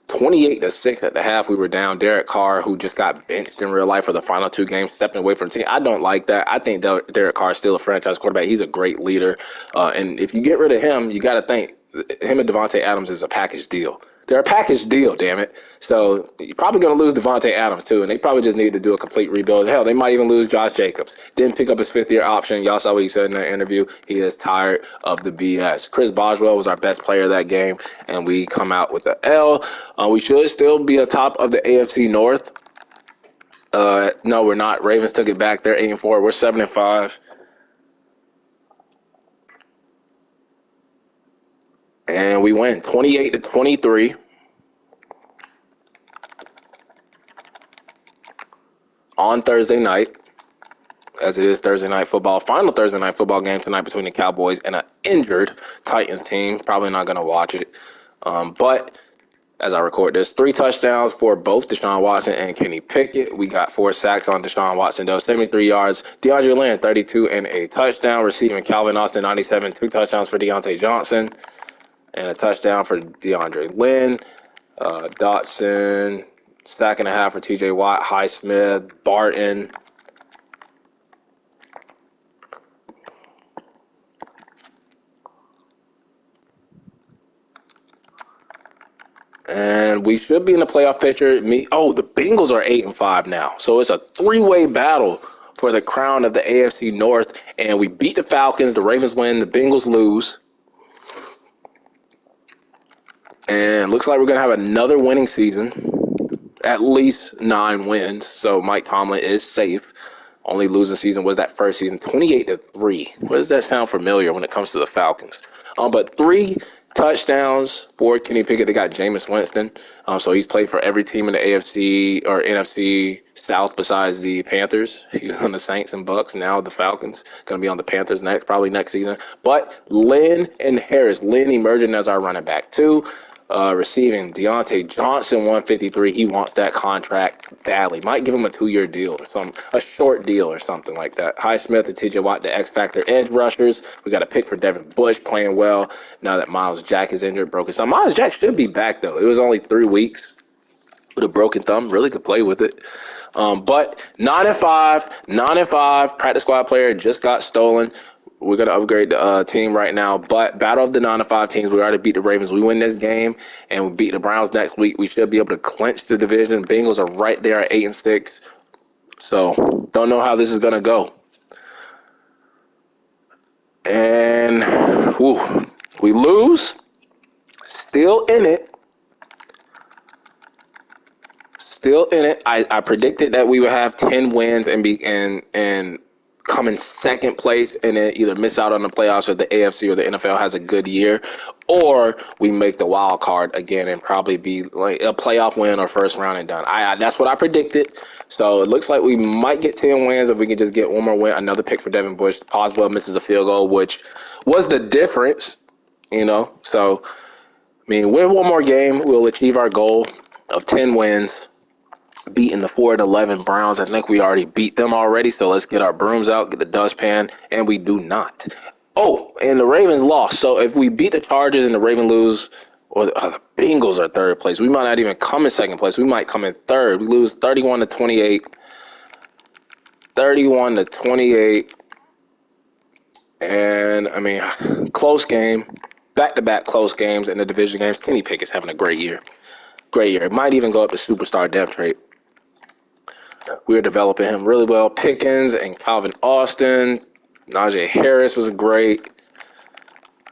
28-6 at the half, we were down. Derek Carr, who just got benched in real life for the final 2 games, stepping away from the team. I don't like that. I think Derek Carr is still a franchise quarterback. He's a great leader. And if you get rid of him, you got to think him and Devontae Adams is a package deal. They're a package deal, damn it. So you're probably going to lose Devontae Adams, too, and they probably just need to do a complete rebuild. Hell, they might even lose Josh Jacobs. Didn't pick up his 5th-year option. Y'all saw what he said in that interview. He is tired of the BS. Chris Boswell was our best player that game, and we come out with an L. We should still be atop of the AFC North. No, we're not. Ravens took it back. They're 8-4. We're 7-5. And we win 28-23 on Thursday night, as it is Thursday night football. Final Thursday night football game tonight between the Cowboys and an injured Titans team. Probably not going to watch it. But as I record this, 3 touchdowns for both Deshaun Watson and Kenny Pickett. We got 4 sacks on Deshaun Watson, though, 73 yards. DeAndre Lynn, 32 and a touchdown. Receiving Calvin Austin, 97, 2 touchdowns for Deontay Johnson, and a touchdown for DeAndre Lynn. Dotson, sack and a half for TJ Watt, Highsmith, Barton. And we should be in the playoff picture. The Bengals are 8-5 now. So it's a 3-way battle for the crown of the AFC North. And we beat the Falcons. The Ravens win. The Bengals lose. And looks like we're going to have another winning season. At least 9 wins. So Mike Tomlin is safe. Only losing season was that first season, 28-3. What does that sound familiar when it comes to the Falcons? But 3 touchdowns for Kenny Pickett. They got Jameis Winston. So he's played for every team in the AFC or NFC South besides the Panthers. He was on the Saints and Bucks. Now the Falcons. Going to be on the Panthers probably next season. But Lynn and Harris. Lynn emerging as our running back too. Receiving Deontay Johnson, 153. He wants that contract badly. Might give him a 2-year deal or a short deal or something like that. Highsmith and TJ Watt, the X Factor edge rushers. We got a pick for Devin Bush, playing well now that Miles Jack is injured, broken thumb. Miles Jack should be back though. It was only 3 weeks with a broken thumb. Really could play with it. But 9-5. Practice squad player just got stolen. We're going to upgrade the team right now. But battle of the 9-5 teams, we already beat the Ravens. We win this game, and we beat the Browns next week. We should be able to clinch the division. Bengals are right there at 8-6. So don't know how this is going to go. And we lose. Still in it. I predicted that we would have 10 wins and come in second place and then either miss out on the playoffs or the AFC or the NFL has a good year, or we make the wild card again and probably be like a playoff win or first round and done. That's what I predicted. So it looks like we might get 10 wins if we can just get one more win. Another pick for Devin Bush. Oswell misses a field goal, which was the difference, So, win one more game, we'll achieve our goal of 10 wins. Beating the 4-11 Browns. I think we already beat them already, so let's get our brooms out, get the dustpan, and we do not. And the Ravens lost. So if we beat the Chargers and the Ravens lose, or the Bengals are third place, we might not even come in second place. We might come in third. We lose 31-28. 31-28. And, close game. Back-to-back close games in the division games. Kenny Pickett's having a great year. It might even go up to superstar depth trait. We're developing him really well. Pickens and Calvin Austin. Najee Harris was great.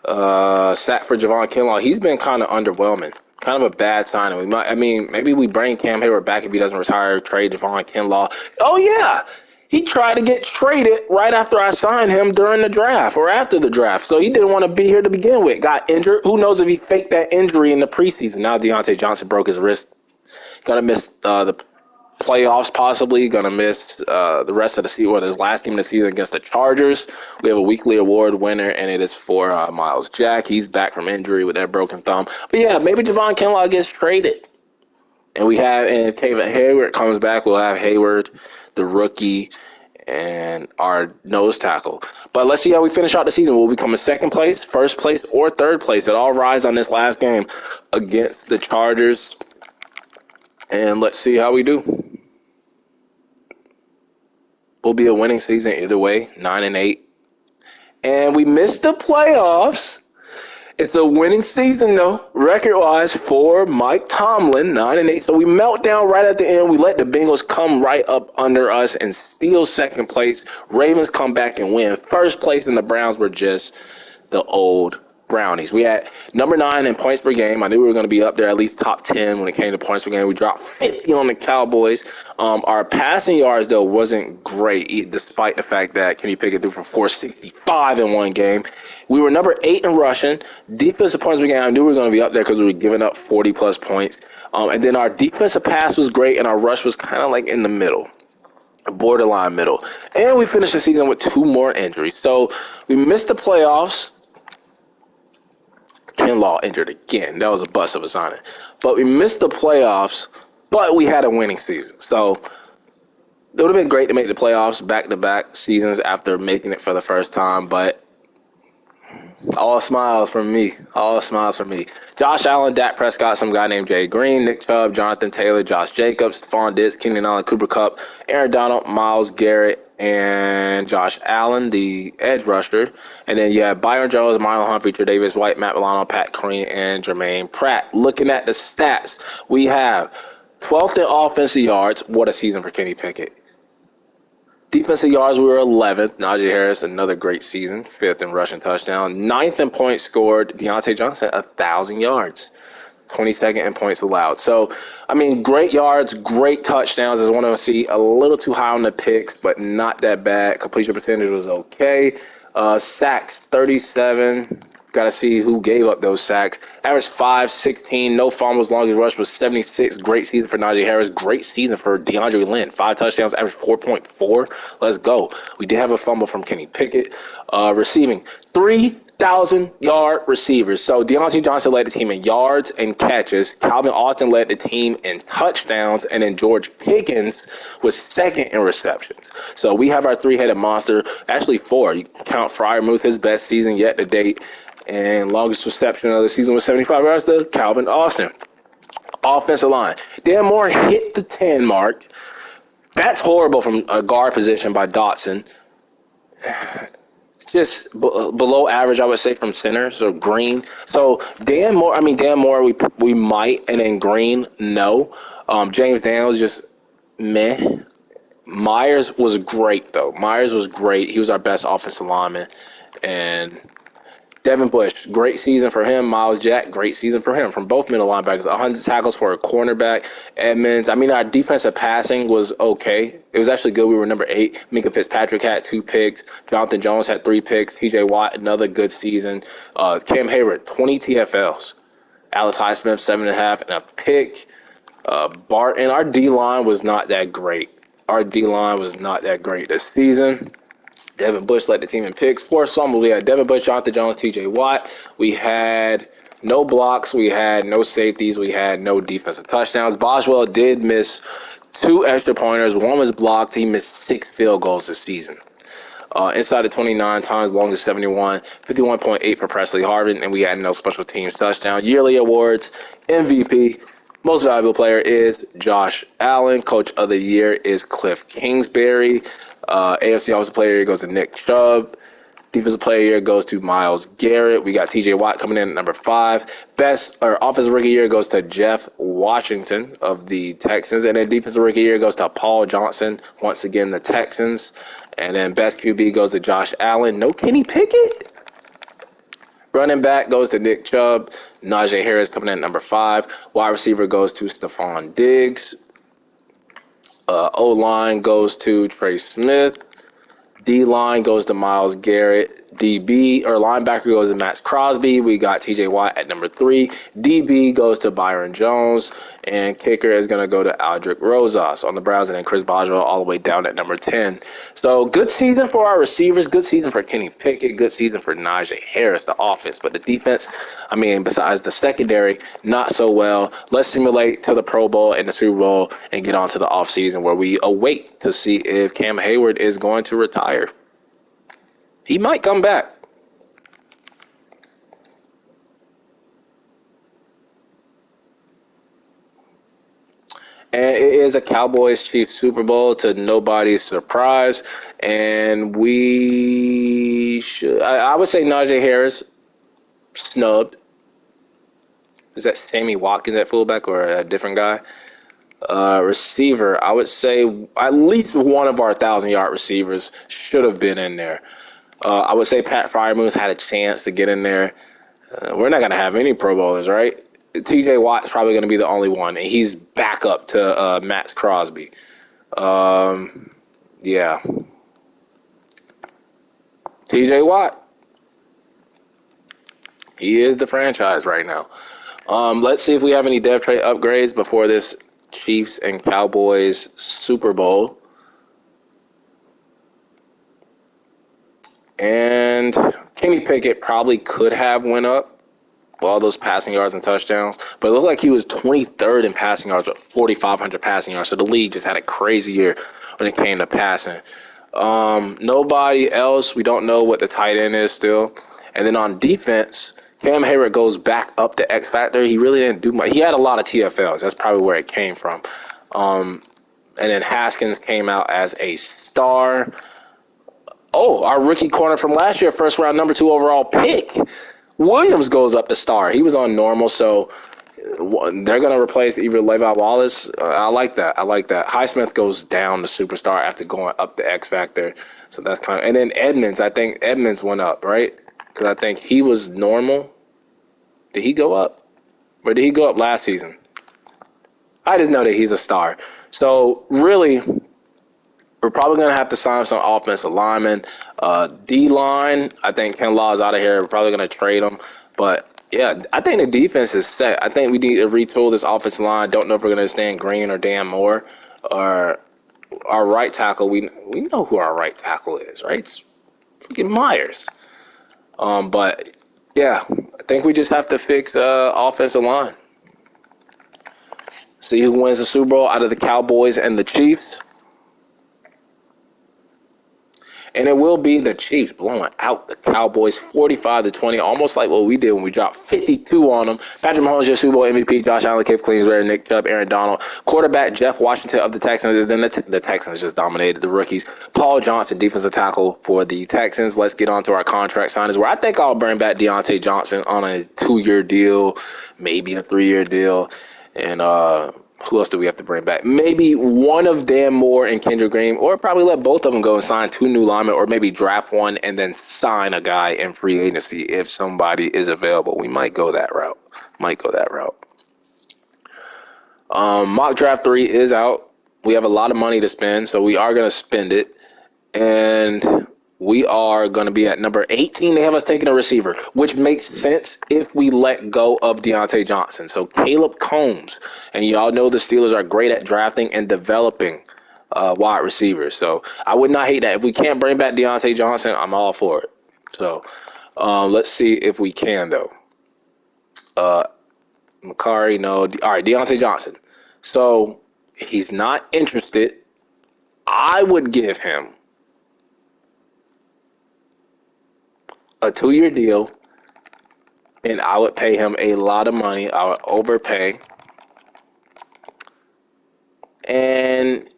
Sack for Javon Kinlaw. He's been kind of underwhelming. Kind of a bad signing. Maybe we bring Cam Hayward back if he doesn't retire, trade Javon Kinlaw. Oh, yeah. He tried to get traded right after I signed him during the draft or after the draft. So he didn't want to be here to begin with. Got injured. Who knows if he faked that injury in the preseason. Now Deontay Johnson broke his wrist. Going to miss the playoffs possibly. Going to miss the rest of the season, or his last game of the season against the Chargers. We have a weekly award winner, and it is for Miles Jack. He's back from injury with that broken thumb. But, yeah, maybe Javon Kinlaw gets traded. And if Kevin Hayward comes back, we'll have Hayward, the rookie, and our nose tackle. But let's see how we finish out the season. Will we come in second place, first place, or third place? It all rides on this last game against the Chargers. And let's see how we do. Will be a winning season either way, 9-8. And we missed the playoffs. It's a winning season, though, record-wise, for Mike Tomlin, 9-8. So we melt down right at the end. We let the Bengals come right up under us and steal second place. Ravens come back and win first place, and the Browns were just the old brownies. We had number 9 in points per game. I knew we were going to be up there at least top 10 when it came to points per game. We dropped 50 on the Cowboys. Our passing yards, though, wasn't great, despite the fact that Kenny Pickett threw for 465 in one game. We were number 8 in rushing. Defensive points per game, I knew we were going to be up there because we were giving up 40-plus points. And then our defensive pass was great, and our rush was kind of like in the middle. Borderline middle. And we finished the season with 2 more injuries. So we missed the playoffs. Ken Law injured again. That was a bust of a signing. But we missed the playoffs, but we had a winning season. So it would have been great to make the playoffs back-to-back seasons after making it for the first time, but all smiles from me. All smiles from me. Josh Allen, Dak Prescott, some guy named Jay Green, Nick Chubb, Jonathan Taylor, Josh Jacobs, Stephon Diggs, Keenan Allen, Cooper Kupp, Aaron Donald, Myles Garrett, and Josh Allen, the edge rusher. And then you have Byron Jones, Marlon Humphrey, Tre'Davious White, Matt Milano, Pat Kareem, and Jermaine Pratt. Looking at the stats, we have 12th in offensive yards. What a season for Kenny Pickett. Defensive yards, we were 11th. Najee Harris, another great season. 5th in rushing touchdown. 9th in points scored. Deontay Johnson, 1,000 yards. 22nd in points allowed. So, I mean, great yards, great touchdowns. I just want to see a little too high on the picks, but not that bad. Completion percentage was okay. Sacks, 37. Got to see who gave up those sacks. Average 5.16, no fumbles, longest rush was 76. Great season for Najee Harris. Great season for DeAndre Lynn. 5 touchdowns, average 4.4. Let's go. We did have a fumble from Kenny Pickett. Receiving 3,000-yard receivers. So Deontay Johnson led the team in yards and catches. Calvin Austin led the team in touchdowns. And then George Pickens was second in receptions. So we have our 3-headed monster. Actually 4. You count Freiermuth, his best season yet to date. And longest reception of the season was 75 yards to Calvin Austin. Offensive line. Dan Moore hit the 10 mark. That's horrible from a guard position by Dotson. Just below average, I would say, from center, so Green. So Dan Moore, we might, and then Green, no. James Daniels, just meh. Myers was great, though. Myers was great. He was our best offensive lineman. And Devin Bush, great season for him. Miles Jack, great season for him. From both middle linebackers, 100 tackles for a cornerback. Edmonds, our defensive passing was okay. It was actually good. We were number 8. Minka Fitzpatrick had 2 picks. Jonathan Jones had 3 picks. TJ Watt, another good season. Cam Hayward, 20 TFLs. Alex Highsmith, 7.5, and a pick. Barton, our D-line was not that great. This season. Devin Bush led the team in picks. 4 fumbles. We had Devin Bush, Jonathan Jones, TJ Watt. We had no blocks. We had no safeties. We had no defensive touchdowns. Boswell did miss 2 extra pointers. 1 was blocked. He missed 6 field goals this season. Inside the 29 times, longest 71, 51.8 for Presley Harvin, and we had no special teams touchdown. Yearly awards, MVP. Most valuable player is Josh Allen. Coach of the year is Cliff Kingsbury. AFC Offensive Player of the Year goes to Nick Chubb. Defensive Player of the Year goes to Myles Garrett. We got TJ Watt coming in at number 5. Offensive Rookie of the Year goes to Jeff Washington of the Texans. And then Defensive Rookie of the Year goes to Paul Johnson, once again, the Texans. And then Best QB goes to Josh Allen. No Kenny Pickett. Running back goes to Nick Chubb. Najee Harris coming in at number 5. Wide receiver goes to Stephon Diggs. O-line goes to Trey Smith. D-line goes to Myles Garrett. Linebacker goes to Max Crosby. We got TJ Watt at number 3. DB goes to Byron Jones. And kicker is going to go to Aldrick Rosas on the Browns. And then Chris Boswell all the way down at number 10. So good season for our receivers. Good season for Kenny Pickett. Good season for Najee Harris, the offense. But the defense, besides the secondary, not so well. Let's simulate to the Pro Bowl and the Super Bowl and get on to the offseason where we await to see if Cam Hayward is going to retire. He might come back. And it is a Cowboys-Chiefs Super Bowl to nobody's surprise. And I would say Najee Harris snubbed. Is that Sammy Watkins at fullback or a different guy? Receiver, I would say at least one of our 1,000-yard receivers should have been in there. I would say Pat Freiermuth had a chance to get in there. We're not going to have any Pro Bowlers, right? T.J. Watt's probably going to be the only one, and he's back up to Max Crosby. Yeah. T.J. Watt. He is the franchise right now. Let's see if we have any depth trade upgrades before this Chiefs and Cowboys Super Bowl. And Kenny Pickett probably could have went up with all those passing yards and touchdowns, but it looked like he was 23rd in passing yards with 4,500 passing yards. So the league just had a crazy year when it came to passing. Nobody else. We don't know what the tight end is still. And then on defense, Cam Hayward goes back up to X Factor. He really didn't do much. He had a lot of TFLs. That's probably where it came from. And then Haskins came out as a star. Oh, our rookie corner from last year, first round, number 2 overall pick. Williams goes up to star. He was on normal, so they're going to replace either Levi Wallace. I like that. Highsmith goes down to superstar after going up to X Factor. So that's kind of – and then Edmonds, I think Edmonds went up, right? Because I think he was normal. Did he go up? Or did he go up last season? I just know that he's a star. So, really – we're probably going to have to sign some offensive linemen. D-line, I think Ken Law's out of here. We're probably going to trade him. But, yeah, I think the defense is set. I think we need to retool this offensive line. Don't know if we're going to stand Green or Dan Moore. Or our right tackle, we know who our right tackle is, right? It's freaking Myers. But, yeah, I think we just have to fix offensive line. See who wins the Super Bowl out of the Cowboys and the Chiefs. And it will be the Chiefs blowing out the Cowboys 45-20, almost like what we did when we dropped 52 on them. Patrick Mahomes, your Super Bowl MVP, Josh Allen, Cliff Kingsbury, Nick Chubb, Aaron Donald. Quarterback, Jeff Washington of the Texans. Then the Texans just dominated the rookies. Paul Johnson, defensive tackle for the Texans. Let's get on to our contract signings, where I think I'll bring back Deontay Johnson on a 2-year deal, maybe a 3-year deal. And who else do we have to bring back? Maybe one of Dan Moore and Kendrick Green, or probably let both of them go and sign 2 new linemen, or maybe draft one and then sign a guy in free agency if somebody is available. We might go that route. Mock Draft 3 is out. We have a lot of money to spend, so we are going to spend it. And we are going to be at number 18. They have us taking a receiver, which makes sense if we let go of Deontay Johnson. So Caleb Combs, and y'all know the Steelers are great at drafting and developing wide receivers. So I would not hate that. If we can't bring back Deontay Johnson, I'm all for it. So let's see if we can, though. Makari, no. All right, Deontay Johnson. So he's not interested. I would give him a 2-year deal, and I would pay him a lot of money. I would overpay. And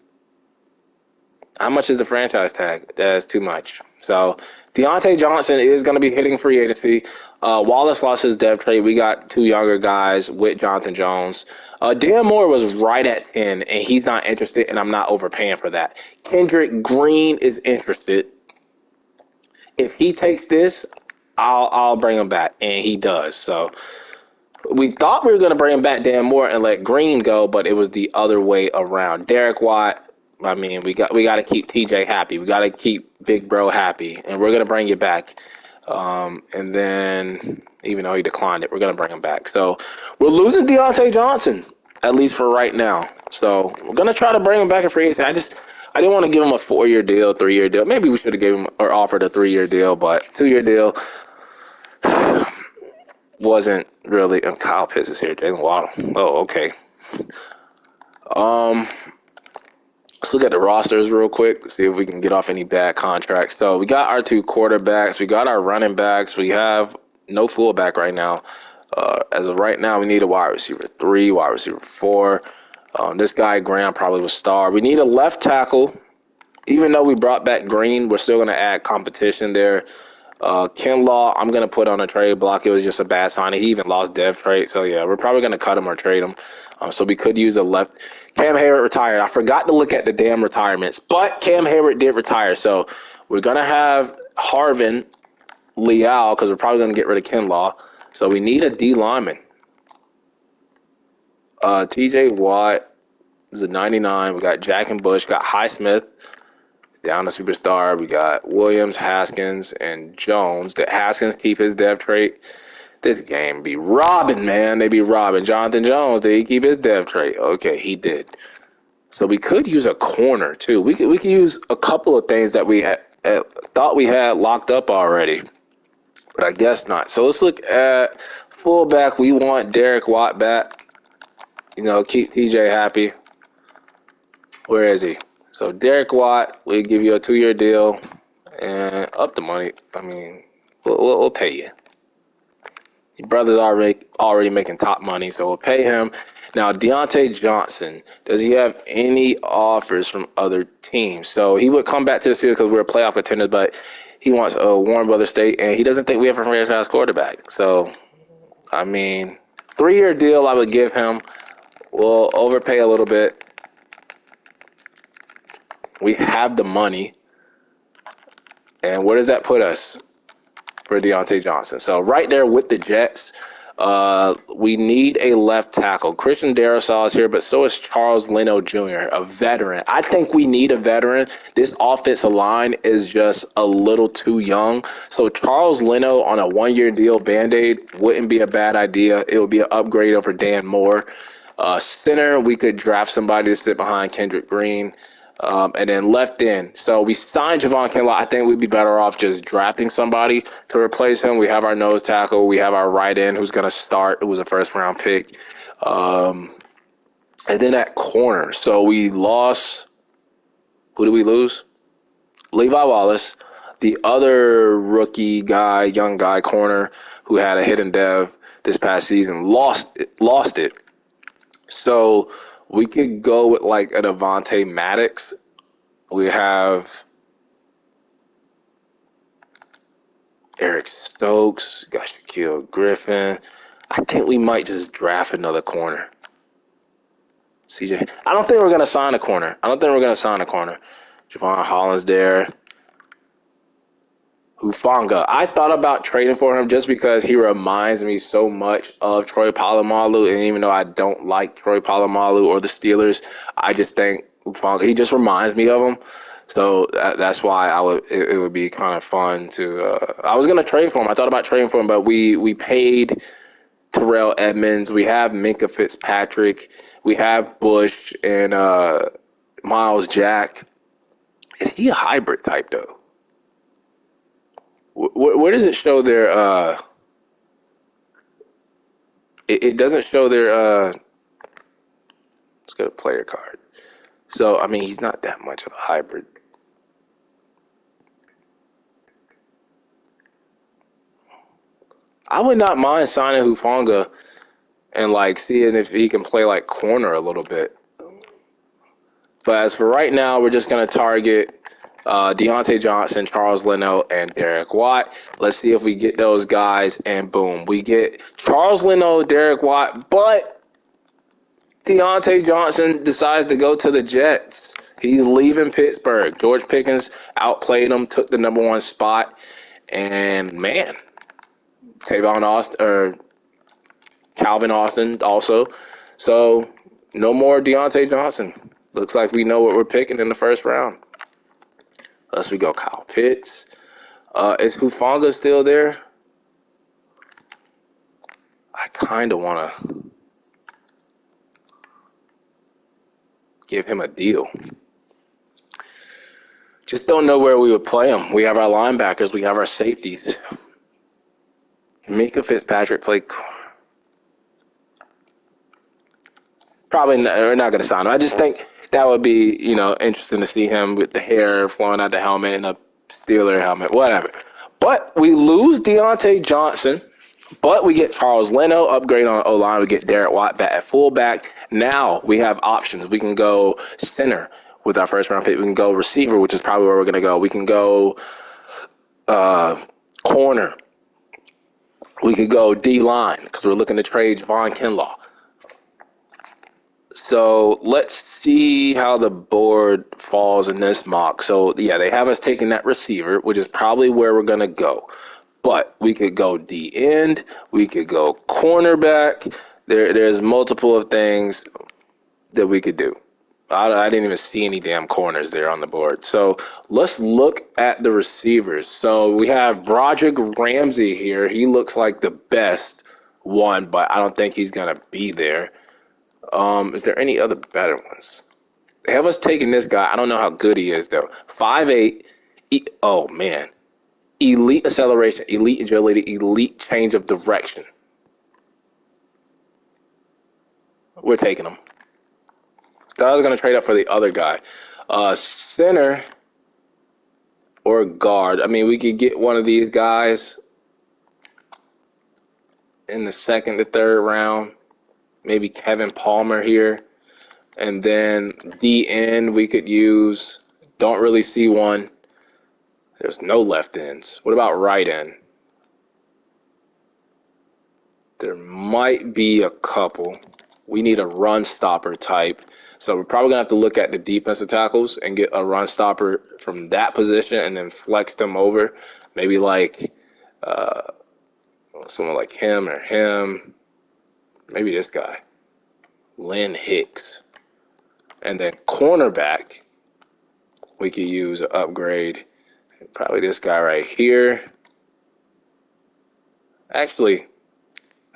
how much is the franchise tag? That's too much. So Deontay Johnson is going to be hitting free agency. Wallace lost his depth trade. We got 2 younger guys with Jonathan Jones. Dan Moore was right at 10, and he's not interested, and I'm not overpaying for that. Kendrick Green is interested. If he takes this, I'll bring him back, and he does. So we thought we were going to bring back Dan Moore and let Green go, but it was the other way around. Derek Watt, I mean, we got to keep TJ happy. We got to keep Big Bro happy, and we're going to bring you back. And then, even though he declined it, we're going to bring him back. So we're losing Deontay Johnson, at least for right now. So we're going to try to bring him back in free agency. I didn't want to give him a 4-year deal, 3-year deal. Maybe we should have gave him or offered a 3-year deal, but 2-year deal wasn't really. Kyle Pitts is here. Jalen Waddle. Oh, okay. Let's look at the rosters real quick. See if we can get off any bad contracts. So we got our 2 quarterbacks. We got our running backs. We have no fullback right now. As of right now, we need a wide receiver 3, wide receiver 4. This guy, Graham, probably was star. We need a left tackle. Even though we brought back Green, we're still going to add competition there. Ken Law, I'm going to put on a trade block. It was just a bad signing. He even lost dev trade. So, yeah, we're probably going to cut him or trade him. So we could use a left. Cam Hayward retired. I forgot to look at the damn retirements. But Cam Hayward did retire. So we're going to have Harvin Leal, because we're probably going to get rid of Ken Law. So we need a D lineman. TJ Watt is a 99. We got Jack and Bush. Got Highsmith down to superstar. We got Williams, Haskins, and Jones. Did Haskins keep his dev trait? This game be robbing, man. They be robbing. Jonathan Jones, did he keep his dev trait? Okay, he did. So we could use a corner too. We could use a couple of things that we had thought we had locked up already, but I guess not. So let's look at fullback. We want Derek Watt back. Keep TJ happy. Where is he? So Derek Watt, we give you a 2-year deal and up the money. I mean, we'll pay you. Your brother's already making top money, so we'll pay him. Now, Deontay Johnson, does he have any offers from other teams? So he would come back to the field because we're playoff contenders, but he wants a Warren Brothers State, and he doesn't think we have a franchise quarterback. So, I mean, 3-year deal I would give him. We'll overpay a little bit. We have the money. And where does that put us for Deontay Johnson? So right there with the Jets, we need a left tackle. Christian Darrisaw is here, but so is Charles Leno Jr., a veteran. I think we need a veteran. This offensive line is just a little too young. So Charles Leno on a 1-year deal, Band-Aid, wouldn't be a bad idea. It would be an upgrade over Dan Moore. Center, we could draft somebody to sit behind Kendrick Green. And then left end. So we signed Javon Kinlaw. I think we'd be better off just drafting somebody to replace him. We have our nose tackle. We have our right end who's going to start. It was a first-round pick. And then at corner. So we lost. Who did we lose? Levi Wallace. The other rookie guy, young guy, corner, who had a hidden dev this past season, lost it. So we could go with like a Devontae Maddox. We have Eric Stokes, got Shaquille Griffin. I think we might just draft another corner. CJ. I don't think we're going to sign a corner. Javon Holland's there. Hufanga. I thought about trading for him just because he reminds me so much of Troy Polamalu, and even though I don't like Troy Polamalu or the Steelers, I just think Hufanga, he just reminds me of him. So that's why it would be kind of fun to I was going to trade for him. I thought about trading for him, but we paid Terrell Edmonds. We have Minka Fitzpatrick. We have Bush and Miles Jack. Is he a hybrid type, though? Where does it show their it doesn't show their let's go to player card. So I mean, he's not that much of a hybrid. I would not mind signing Hufanga and like seeing if he can play like corner a little bit. But as for right now, we're just gonna target Deontay Johnson, Charles Leno, and Derek Watt. Let's see if we get those guys, and boom, we get Charles Leno, Derek Watt, but Deontay Johnson decides to go to the Jets. He's leaving Pittsburgh. George Pickens outplayed him, took the number 1 spot, and man, Calvin Austin also. So no more Deontay Johnson. Looks like we know what we're picking in the first round. Unless we go Kyle Pitts. Is Hufanga still there? I kind of want to give him a deal. Just don't know where we would play him. We have our linebackers. We have our safeties. Minka Fitzpatrick play. Probably not, we're not going to sign him. I just think that would be, interesting to see him with the hair flowing out the helmet and a Steeler helmet, whatever. But we lose Deontay Johnson, but we get Charles Leno, upgrade on O-line. We get Derek Watt back at fullback. Now we have options. We can go center with our first round pick. We can go receiver, which is probably where we're going to go. We can go corner. We could go D-line because we're looking to trade Javon Kinlaw. So let's see how the board falls in this mock. So, yeah, they have us taking that receiver, which is probably where we're going to go. But we could go D end, we could go cornerback. There's multiple of things that we could do. I didn't even see any damn corners there on the board. So let's look at the receivers. So we have Broderick Ramsey here. He looks like the best one, but I don't think he's going to be there. Is there any other better ones? They have us taking this guy. I don't know how good he is, though. 5'8". Oh, man. Elite acceleration, elite agility, elite change of direction. We're taking him. I was going to trade up for the other guy. Center or guard. I mean, we could get one of these guys in the second to third round. Maybe Kevin Palmer here. And then DN we could use. Don't really see one. There's no left ends. What about right end? There might be a couple. We need a run stopper type. So we're probably going to have to look at the defensive tackles and get a run stopper from that position and then flex them over. Maybe like someone like him or him. Maybe this guy. Lynn Hicks. And then cornerback, we could use an upgrade. Probably this guy right here. Actually,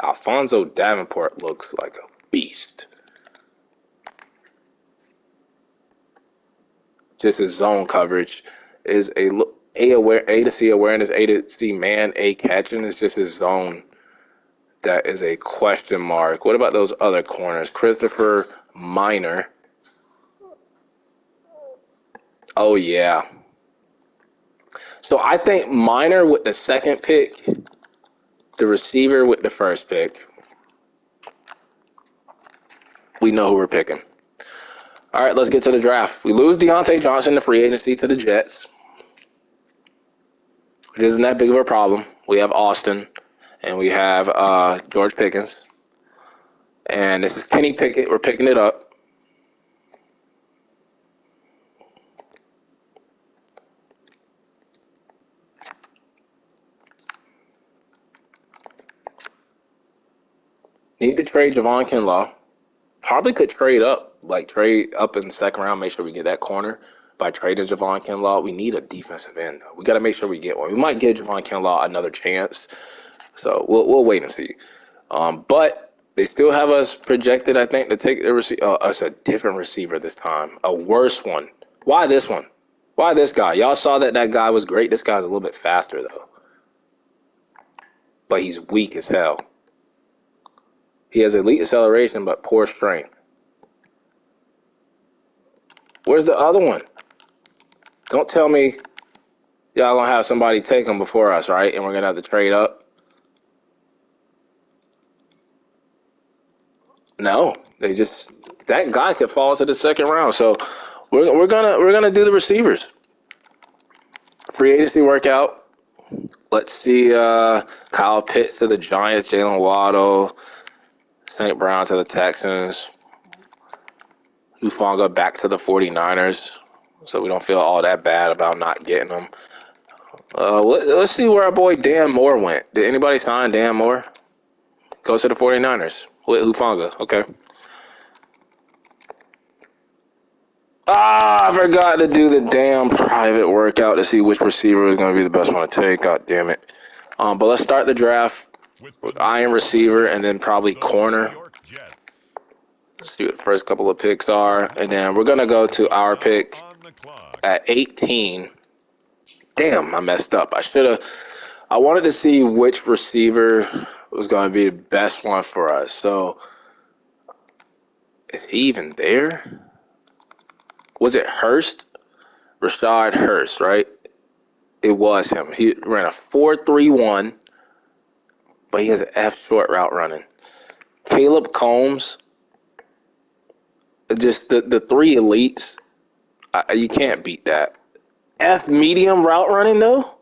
Alfonso Davenport looks like a beast. Just his zone coverage is A to C awareness, A to C man, A catching. Is just his zone that is a question mark. What about those other corners? Christopher Minor. Oh, yeah. So I think Minor with the second pick, the receiver with the first pick. We know who we're picking. All right, let's get to the draft. We lose Deontay Johnson to free agency to the Jets. It isn't that big of a problem. We have Austin, and we have George Pickens. And this is Kenny Pickett. We're picking it up. Need to trade Javon Kinlaw. Probably could trade up in the second round, make sure we get that corner by trading Javon Kinlaw. We need a defensive end, though. We got to make sure we get one. We might give Javon Kinlaw another chance, so we'll wait and see. But they still have us projected, I think, to take us a different receiver this time, a worse one. Why this one? Why this guy? Y'all saw that guy was great. This guy's a little bit faster, though, but he's weak as hell. He has elite acceleration, but poor strength. Where's the other one? Don't tell me y'all gonna have somebody take him before us, right? And we're gonna have to trade up. No, that guy could fall to the second round. So we're gonna do the receivers. Free agency workout. Let's see Kyle Pitts to the Giants, Jalen Waddle, St. Brown to the Texans, Hufanga back to the 49ers. So we don't feel all that bad about not getting them. Let's see where our boy Dan Moore went. Did anybody sign Dan Moore? Goes to the 49ers with Hufanga. Okay. I forgot to do the damn private workout to see which receiver is going to be the best one to take. God damn it. But let's start the draft with iron receiver and then probably corner. Let's see what the first couple of picks are. And then we're going to go to our pick at 18. Damn, I messed up. I wanted to see which receiver was going to be the best one for us. So, is he even there? Was it Hurst? Rashad Hurst, right? It was him. He ran a 4.31, but he has an F short route running. Caleb Combs, just the three elites, you can't beat that. F medium route running, though?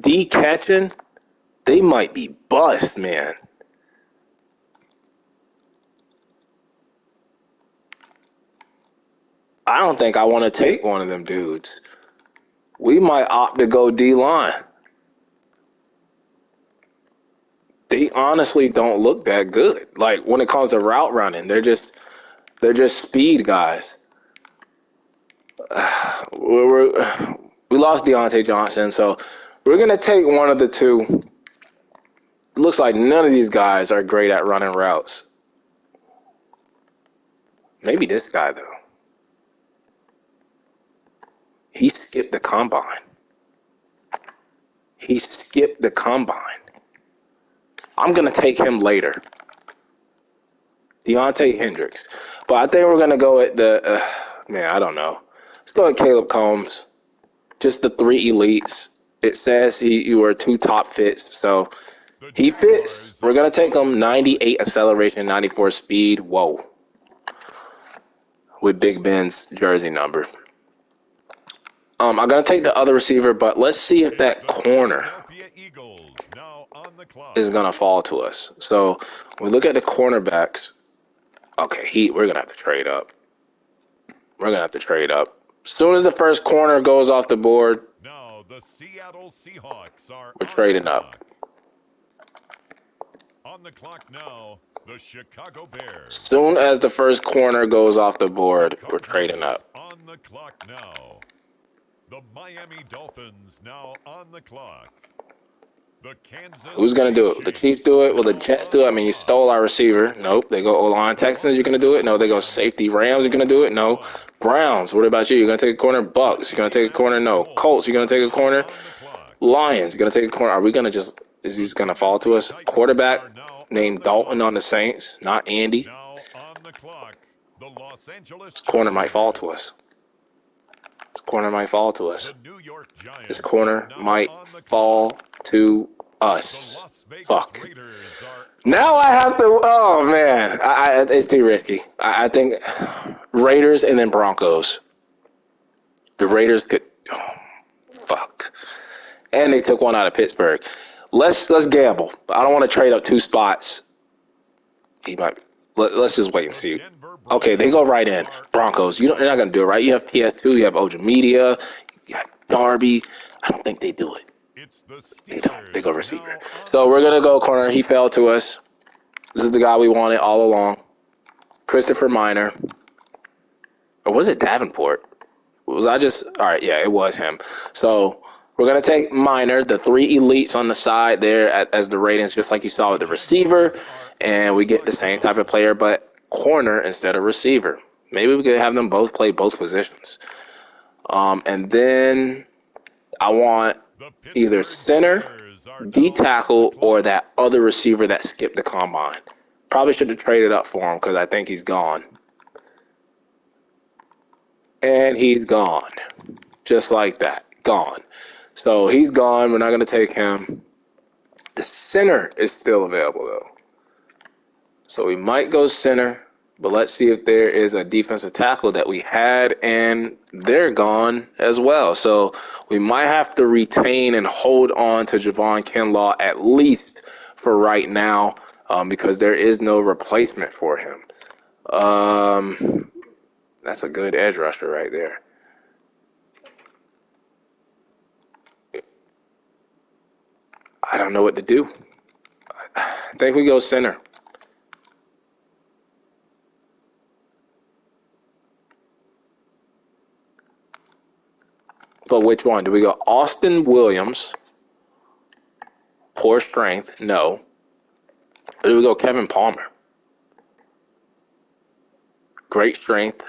D catching, they might be bust, man. I don't think I want to take one of them dudes. We might opt to go D-line. They honestly don't look that good. Like when it comes to route running, they're just speed guys. We lost Deontay Johnson, so we're gonna take one of the two. It looks like none of these guys are great at running routes. Maybe this guy though. He skipped the combine. He skipped the combine. I'm gonna take him later. Deontay Hendricks. But I think we're gonna go at the man, I don't know. Let's go at Caleb Combs. Just the three elites. It says you were two top fits, so he fits. We're gonna take him 98 acceleration, 94 speed. Whoa. With Big Ben's jersey number. I'm gonna take the other receiver, but let's see if that corner is gonna fall to us. So we look at the cornerbacks. Okay, we're gonna have to trade up. We're gonna have to trade up. As soon as the first corner goes off the board, now the Seattle Seahawks are we're trading up. On the clock now, the Chicago Bears. As soon as the first corner goes off the board, we're trading up. On the clock now. The Miami Dolphins now on the clock. The Kansas Who's going to do it? Will the Chiefs do it? Will the Jets do it? I mean, you stole our receiver. Nope. They go O-line. Texans, you're going to do it? No. They go safety. Rams, you're going to do it? No. Browns, what about you? You're going to take a corner? Bucks, you're going to take a corner? No. Colts, you're going to take a corner? Lions, you're going to take a corner? Are we going to just – is he going to fall to us? Quarterback named Dalton on the Saints, not Andy. This corner might fall to us. This corner might fall to us. This corner might fall to us. Fuck. Now I have to. Oh man, it's too risky. I think Raiders and then Broncos. The Raiders could. Oh, fuck. And they took one out of Pittsburgh. Let's gamble. I don't want to trade up two spots. He might. Let's just wait and see. Okay, they go right in. Broncos. You're not going to do it, right? You have PS2. You have Oja Media. You got Darby. I don't think they do it. They don't. They go receiver. So we're going to go corner. He fell to us. This is the guy we wanted all along. Christopher Minor. Or was it Davenport? Was I just... All right, yeah, it was him. So we're going to take Minor, the three elites on the side there as the ratings, just like you saw with the receiver. And we get the same type of player, but corner instead of receiver. Maybe we could have them both play both positions. And then I want either center, D tackle, or that other receiver that skipped the combine. Probably should have traded up for him because I think he's gone. And he's gone. Just like that. Gone. So he's gone. We're not going to take him. The center is still available, though. So we might go center, but let's see if there is a defensive tackle that we had, and they're gone as well. So we might have to retain and hold on to Javon Kinlaw at least for right now because there is no replacement for him. That's a good edge rusher right there. I don't know what to do. I think we go center. But which one? Do we go Austin Williams? Poor strength, no. Or do we go Kevin Palmer? Great strength.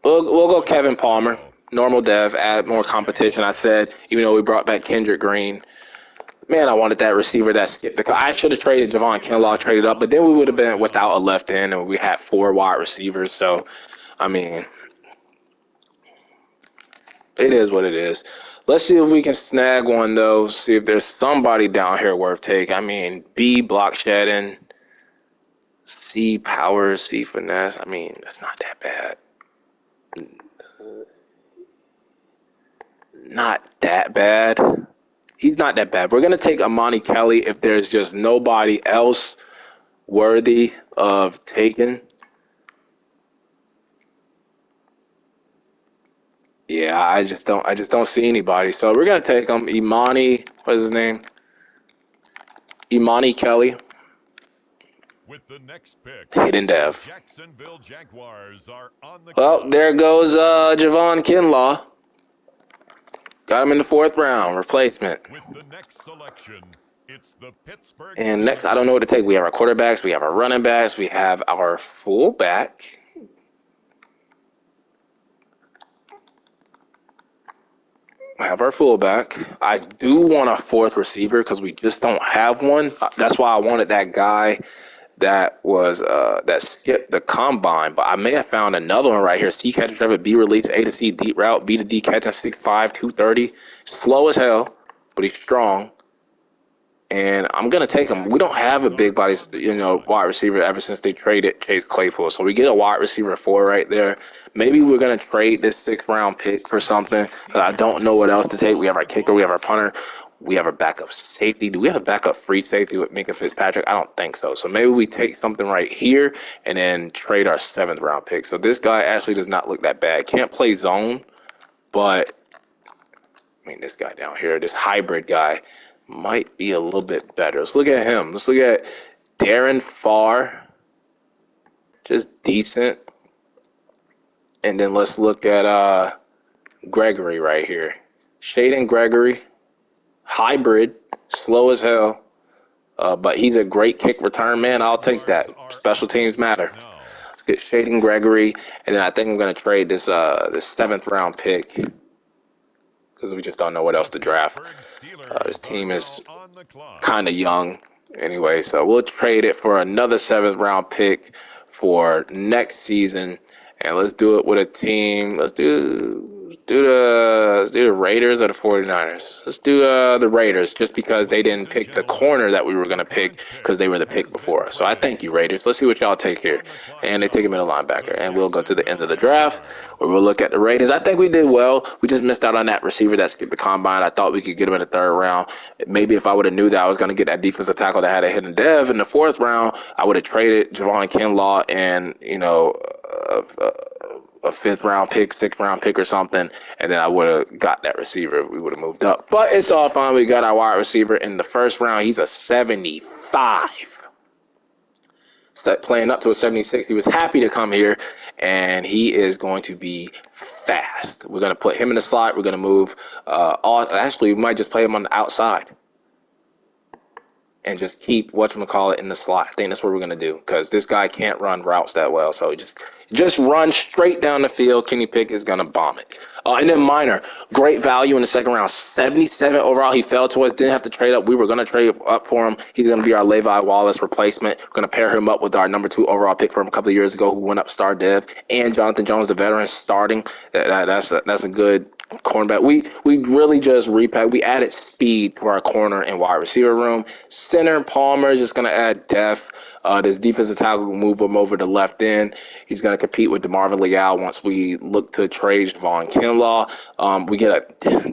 We'll go Kevin Palmer. Normal dev, add more competition. I said, even though we brought back Kendrick Green. Man, I wanted that receiver that skipped. I should have traded Javon Kinlaw, traded up, but then we would have been without a left end, and we had 4 wide receivers. So, I mean, it is what it is. Let's see if we can snag one, though. See if there's somebody down here worth taking. I mean, B, block shedding. C, power. C, finesse. I mean, it's not that bad. Not that bad. He's not that bad. We're going to take Amani Kelly if there's just nobody else worthy of taking. Yeah, I just don't see anybody. So we're gonna take him. What's his name? Imani Kelly, With the next pick, hidden the dev. Jacksonville Jaguars are on the Well, clock. there goes Javon Kinlaw. Got him in the fourth round, replacement. With the next selection, it's the Pittsburgh And next, I don't know what to take. Steelers. We have our quarterbacks, we have our running backs, we have our fullback. We have our fullback. I do want a fourth receiver because we just don't have one. That's why I wanted that guy that skipped the combine. But I may have found another one right here. C catcher Trevor, B release, A to C deep route, B to D catching 6'5", 230. Slow as hell, but he's strong. And I'm gonna take him. We don't have a big body, wide receiver ever since they traded Chase Claypool. So we get a wide receiver 4 right there. Maybe we're gonna trade this 6th round pick for something. I don't know what else to take. We have our kicker, we have our punter, we have our backup safety. Do we have a backup free safety with Minka Fitzpatrick? I don't think so. So maybe we take something right here and then trade our 7th round pick. So this guy actually does not look that bad. Can't play zone, but this guy down here, this hybrid guy, might be a little bit better. Let's look at him. Let's look at Darren Farr, just decent. And then let's look at Gregory right here. Shaden Gregory, hybrid, slow as hell, but he's a great kick return man. I'll take that. Special teams matter. Let's get Shaden Gregory, and then I think I'm going to trade this 7th round pick because we just don't know what else to draft. This team is kind of young anyway, so we'll trade it for another 7th round pick for next season, and let's do it with a team. Let's do the Raiders or the 49ers. Let's do the Raiders just because they didn't pick the corner that we were going to pick because they were the pick before us. So I thank you, Raiders. Let's see what y'all take here. And they take a middle linebacker. And we'll go to the end of the draft where we'll look at the Raiders. I think we did well. We just missed out on that receiver that skipped the combine. I thought we could get him in the 3rd round. Maybe if I would have knew that I was going to get that defensive tackle that had a hidden dev in the 4th round, I would have traded Javon Kinlaw and, a 5th-round pick, 6th-round pick or something, and then I would have got that receiver. We would have moved up. But it's all fine. We got our wide receiver in the 1st round. He's a 75. Playing up to a 76. He was happy to come here, and he is going to be fast. We're going to put him in the slot. We're going to move. Actually, we might just play him on the outside and just keep whatchamacallit in the slot. I think that's what we're going to do because this guy can't run routes that well. So just run straight down the field. Kenny Pickett is going to bomb it. And then Minor, great value in the 2nd round, 77 overall. He fell to us, didn't have to trade up. We were going to trade up for him. He's going to be our Levi Wallace replacement. We're going to pair him up with our number 2 overall pick from a couple of years ago who went up star dev, and Jonathan Jones, the veteran, starting. That's a good cornerback. We really just repacked. We added speed to our corner and wide receiver room. Center Palmer is just going to add depth. This defensive tackle will move him over to left end. He's going to compete with DeMarvin Leal once we look to trade Javon Kinlaw.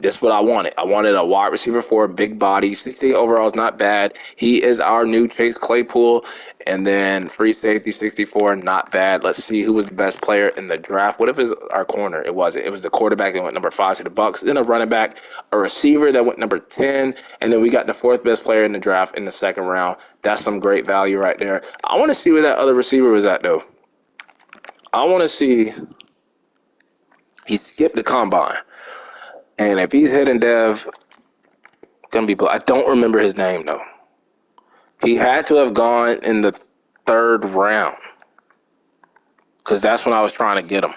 That's what I wanted. I wanted a wide receiver for a big body. 68 overall is not bad. He is our new Chase Claypool. And then free safety, 64, not bad. Let's see who was the best player in the draft. What if it's our corner? It wasn't. It was the quarterback that went number 5 to the Bucks. Then a running back, a receiver that went number 10. And then we got the 4th best player in the draft in the 2nd round. That's some great value right there. I want to see where that other receiver was at, though. I want to see. He skipped the combine. And if he's hitting dev, going to be. I don't remember his name, though. He had to have gone in the 3rd round because that's when I was trying to get him.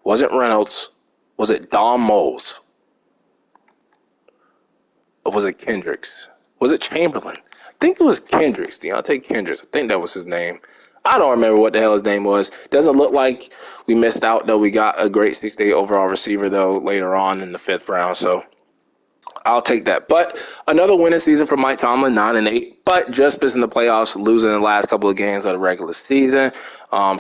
Was it Reynolds? Was it Dom Moles? Or was it Kendricks? Was it Chamberlain? I think it was Kendricks. Deontay Kendricks. I think that was his name. I don't remember what the hell his name was. Doesn't look like we missed out, though. We got a great 68 overall receiver, though, later on in the 5th round. So I'll take that. But another winning season for Mike Tomlin, 9-8, but just missing the playoffs, losing the last couple of games of the regular season.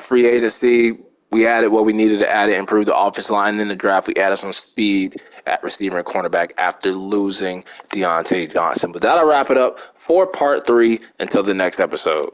Free agency, we added what we needed to add to improve the offensive line. In the draft, we added some speed at receiver and cornerback after losing Deontay Johnson. But that'll wrap it up for part 3 until the next episode.